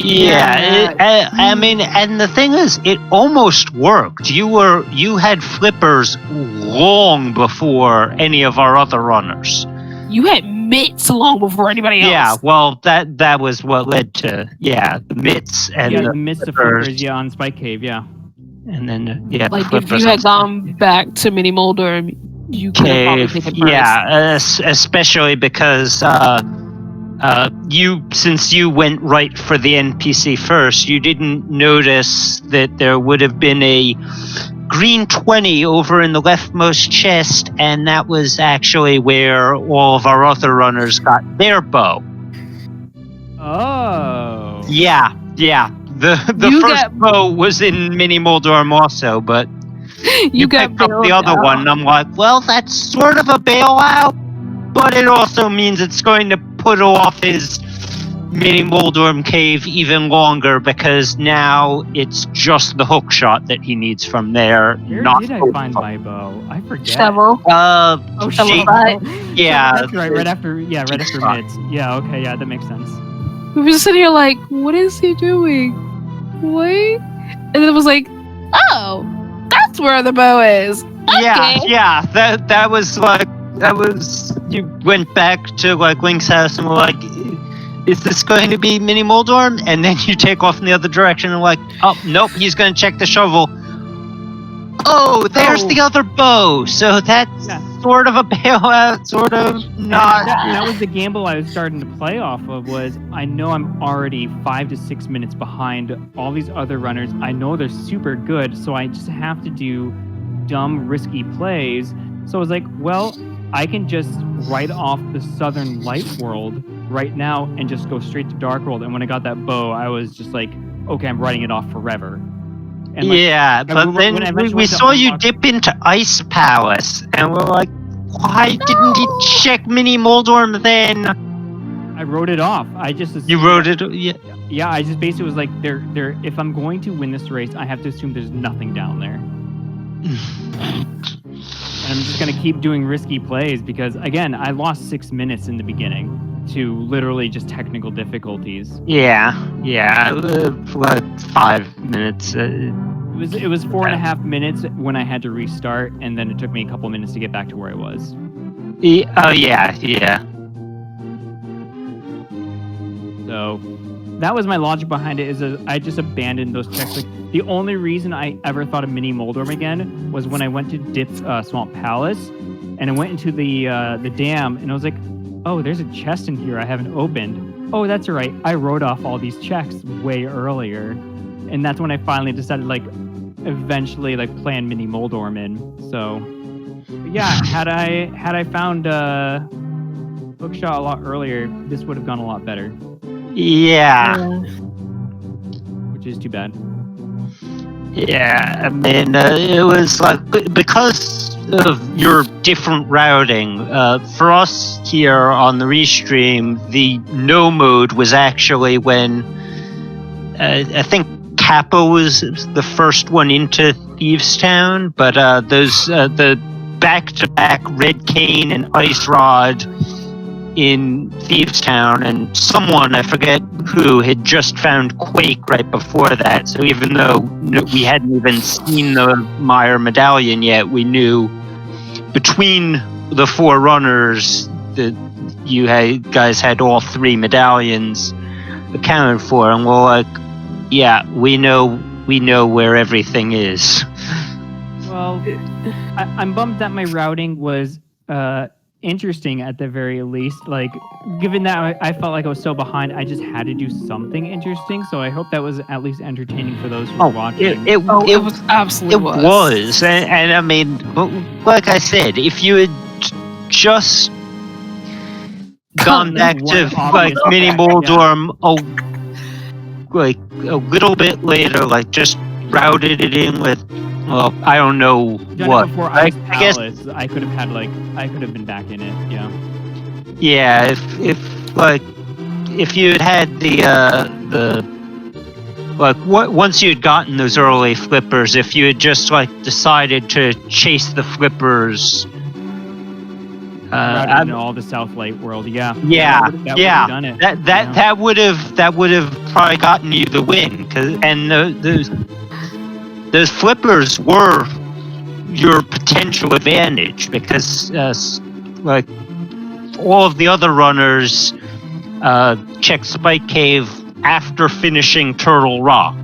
Yeah, I mean, and the thing is, it almost worked. You had flippers long before any of our other runners. You had mitts long before anybody else. Yeah, well, that was what led to the mitts and the mitts of flippers, on Spike Cave, and then like if you had gone back to Mini Molder, you could have probably taken first. Yeah, especially because since you went right for the NPC first, you didn't notice that there would have been a green 20 over in the leftmost chest, and that was actually where all of our other runners got their bow. Oh. Yeah. The first bow was in Mini Moldorm also, but you picked up the other one, and I'm like, well, that's sort of a bailout, but it also means it's going to put off his Mini Moldorm cave even longer, because now it's just the hook shot that he needs from there. Where did I find my bow? I forget. Shovel. Shovel. Yeah. That's right after mitts. Yeah, okay, yeah, that makes sense. We were just sitting here like, what is he doing? Wait. And then it was like, oh, that's where the bow is. Okay. Yeah, that was you went back to like Link's house and were like, is this going to be Mini Moldorm? And then you take off in the other direction and like, oh nope, he's gonna check the shovel. Oh, there's the other bow. So that's sort of a bailout, sort of not. That was the gamble I was starting to play off of. Was I know I'm already 5 to 6 minutes behind all these other runners. I know they're super good, so I just have to do dumb, risky plays. So I was like, well, I can just write off the Southern Light World right now and just go straight to Dark World. And when I got that bow, I was just like, okay, I'm writing it off forever. And like, but then we saw you dip into Ice Palace, and we're like, why didn't you check Mini Moldorm then? I wrote it off. I just assumed, you wrote it, yeah. I just basically was like, there. If I'm going to win this race, I have to assume there's nothing down there. And I'm just gonna keep doing risky plays because, again, I lost 6 minutes in the beginning to literally just technical difficulties. Yeah, like 5 minutes. It was 4.5 minutes when I had to restart, and then it took me a couple minutes to get back to where I was. Yeah. So that was my logic behind it. I just abandoned those checks. Like, the only reason I ever thought of Mini Moldorm again was when I went to dip Swamp Palace, and I went into the dam, and I was like, oh, there's a chest in here I haven't opened. Oh, that's all right. I wrote off all these checks way earlier, and that's when I finally decided, like, eventually, like, plan Mini Moldorm in. So, yeah, had I found Hookshot a lot earlier, this would have gone a lot better. Yeah. Which is too bad. Yeah, I mean, it was like, because of your different routing, for us here on the restream, the no mode was actually when I think Kappa was the first one into Thievestown, but the back-to-back Red Cane and Ice Rod in Thievestown, and someone, I forget who, had just found Quake right before that. So even though we hadn't even seen the Meyer medallion yet, we knew between the four runners that you guys had all three medallions accounted for, and we're like, yeah, we know we know where everything is. Well, I'm bummed that my routing was interesting at the very least. Like, given that I felt like I was so behind, I just had to do something interesting. So I hope that was at least entertaining for those who were watching. It was absolutely was. And I mean, like I said, if you had just gone back to like Mini Moldorm like a little bit later, like just routed it in with, well, I don't know what. Before I guess I could have been back in it. Yeah. Yeah, if you had the like once you had gotten those early flippers, if you had just like decided to chase the flippers. In all the South Light world, yeah. That would have done it. That would have probably gotten you the win, and those flippers were your potential advantage because like all of the other runners checked Spike Cave after finishing Turtle Rock.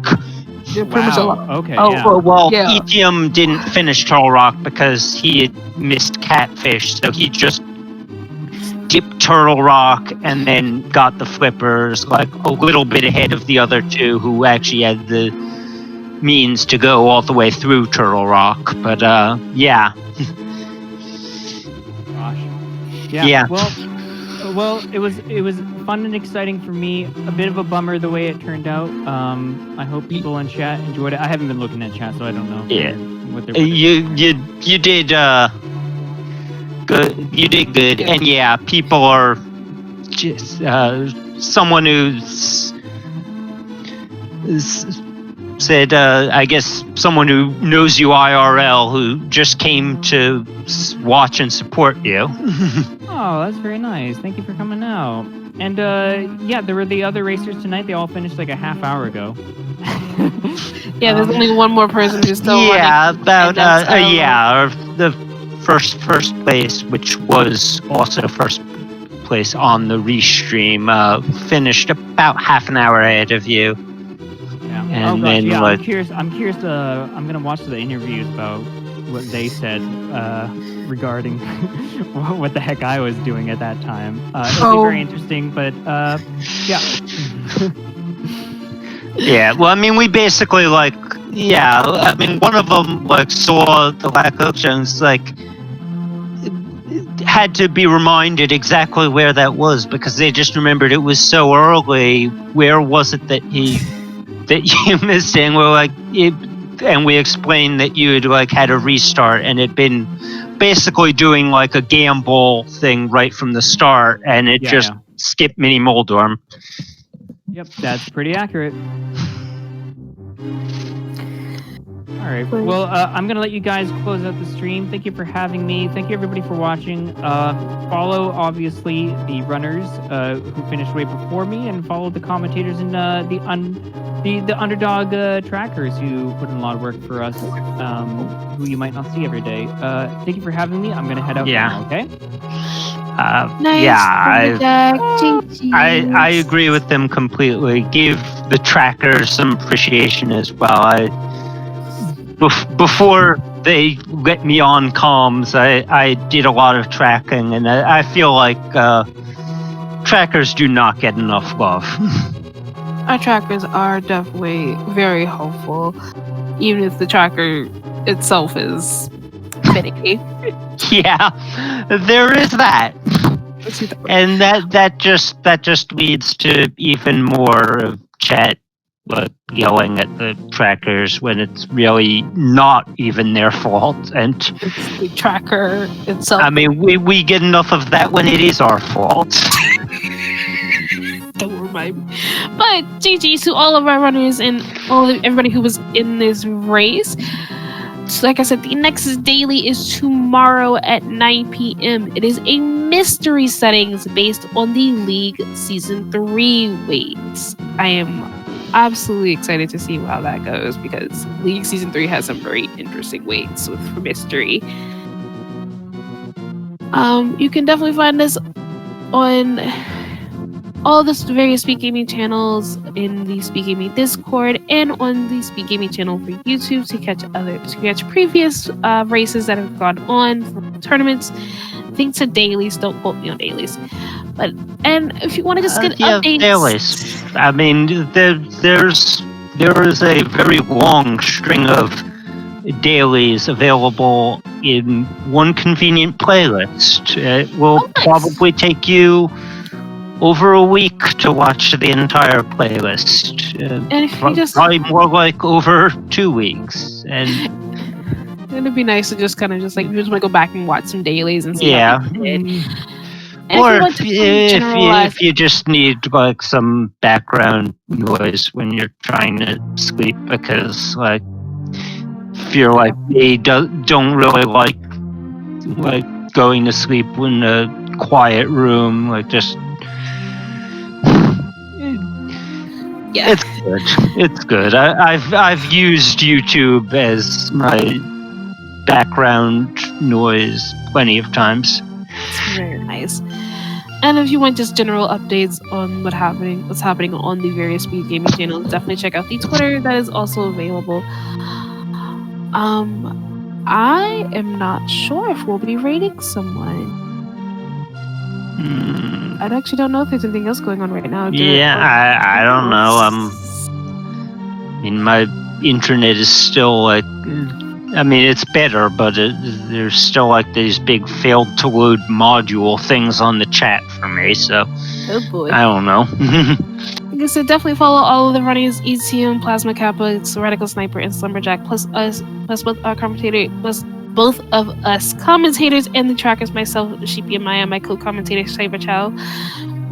Okay. Well, Etium didn't finish Turtle Rock because he had missed Catfish, so he just dipped Turtle Rock and then got the flippers like a little bit ahead of the other two who actually had the means to go all the way through Turtle Rock. But yeah. Gosh. Yeah. Well, it was fun and exciting for me. A bit of a bummer the way it turned out. I hope people in chat enjoyed it. I haven't been looking at chat, so I don't know. Yeah. What you did good. You did good, and yeah, people are just someone who's said, I guess someone who knows you IRL, who just came to watch and support you. Oh, that's very nice. Thank you for coming out. And yeah, there were the other racers tonight. They all finished like a half hour ago. Yeah, there's only one more person who's still running. Yeah, about the first place, which was also first place on the restream, finished about half an hour ahead of you. Yeah. And then yeah, I'm curious. I'm gonna watch the interviews about what they said regarding what the heck I was doing at that time. It'll be very interesting, but yeah. Yeah, well, I mean, we basically one of them saw the lack of options, had to be reminded exactly where that was because they just remembered it was so early. Where was it that you missed it? And and we explained that you had had a restart and had been basically doing a gamble thing right from the start, and it skipped Mini Moldorm. Yep, that's pretty accurate. All right. Well, I'm going to let you guys close out the stream. Thank you for having me. Thank you, everybody, for watching. Follow, obviously, the runners who finished way before me, and follow the commentators and the underdog trackers who put in a lot of work for us, who you might not see every day. Thank you for having me. I'm going to head out now, okay? I agree with them completely. Give the trackers some appreciation as well. Before they let me on comms, I did a lot of tracking, and I feel like trackers do not get enough love. Our trackers are definitely very helpful, even if the tracker itself is finicky. Yeah, there is that. And that just leads to even more of chat yelling at the trackers when it's really not even their fault. And it's the tracker itself. I mean, we get enough of that when it is our fault. Don't remind me. But GG's to all of our runners and everybody who was in this race. So like I said, the next daily is tomorrow at 9 p.m. It is a mystery settings based on the League Season 3 weights. I am absolutely excited to see how that goes because League Season 3 has some very interesting weights for mystery. You can definitely find us on all the various Speed Gaming channels in the Speed Gaming Discord and on the Speed Gaming channel for YouTube to catch previous races that have gone on from tournaments. I think to dailies. Don't quote me on dailies. And if you want to just get updates, dailies. I mean, there is a very long string of dailies available in one convenient playlist. It will probably take you over a week to watch the entire playlist. And if you just probably more like over 2 weeks. And it'd be nice to just kind of just like, you just want to go back and watch some dailies and see yeah. how they did. Or if you just need like some background noise when you're trying to sleep, because like if you're like me, don't really like going to sleep in a quiet room, like just yeah, it's good. It's good. I've used YouTube as my background noise plenty of times. it's very nice. And if you want just general updates on what's happening on the various Speed Gaming channels, definitely check out the Twitter that is also available. I am not sure if we'll be rating someone. I actually don't know if there's anything else going on right now. I don't know. I mean, my internet is still like. I mean, it's better, but there's still like these big failed to load module things on the chat for me, so Oh boy. I don't know. Like I said, definitely follow all of the runners, ECM, Plasma Kappa, Radical Sniper, and Slumberjack, plus us, plus both our commentator, plus both of us commentators and the trackers, myself, Sheepy and Maya, my co-commentator, Cyber Chow,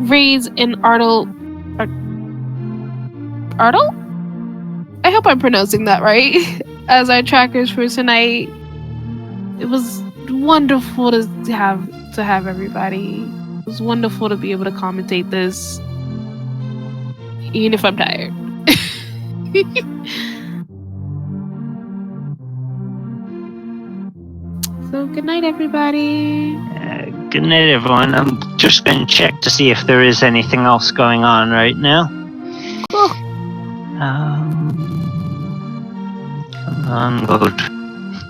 Raids, and Artle? I hope I'm pronouncing that right. As our trackers for tonight. It was wonderful to have everybody. It was wonderful to be able to commentate this, even if I'm tired. So good night, everybody. Good night, everyone. I'm just going to check to see if there is anything else going on right now. Cool. Unload.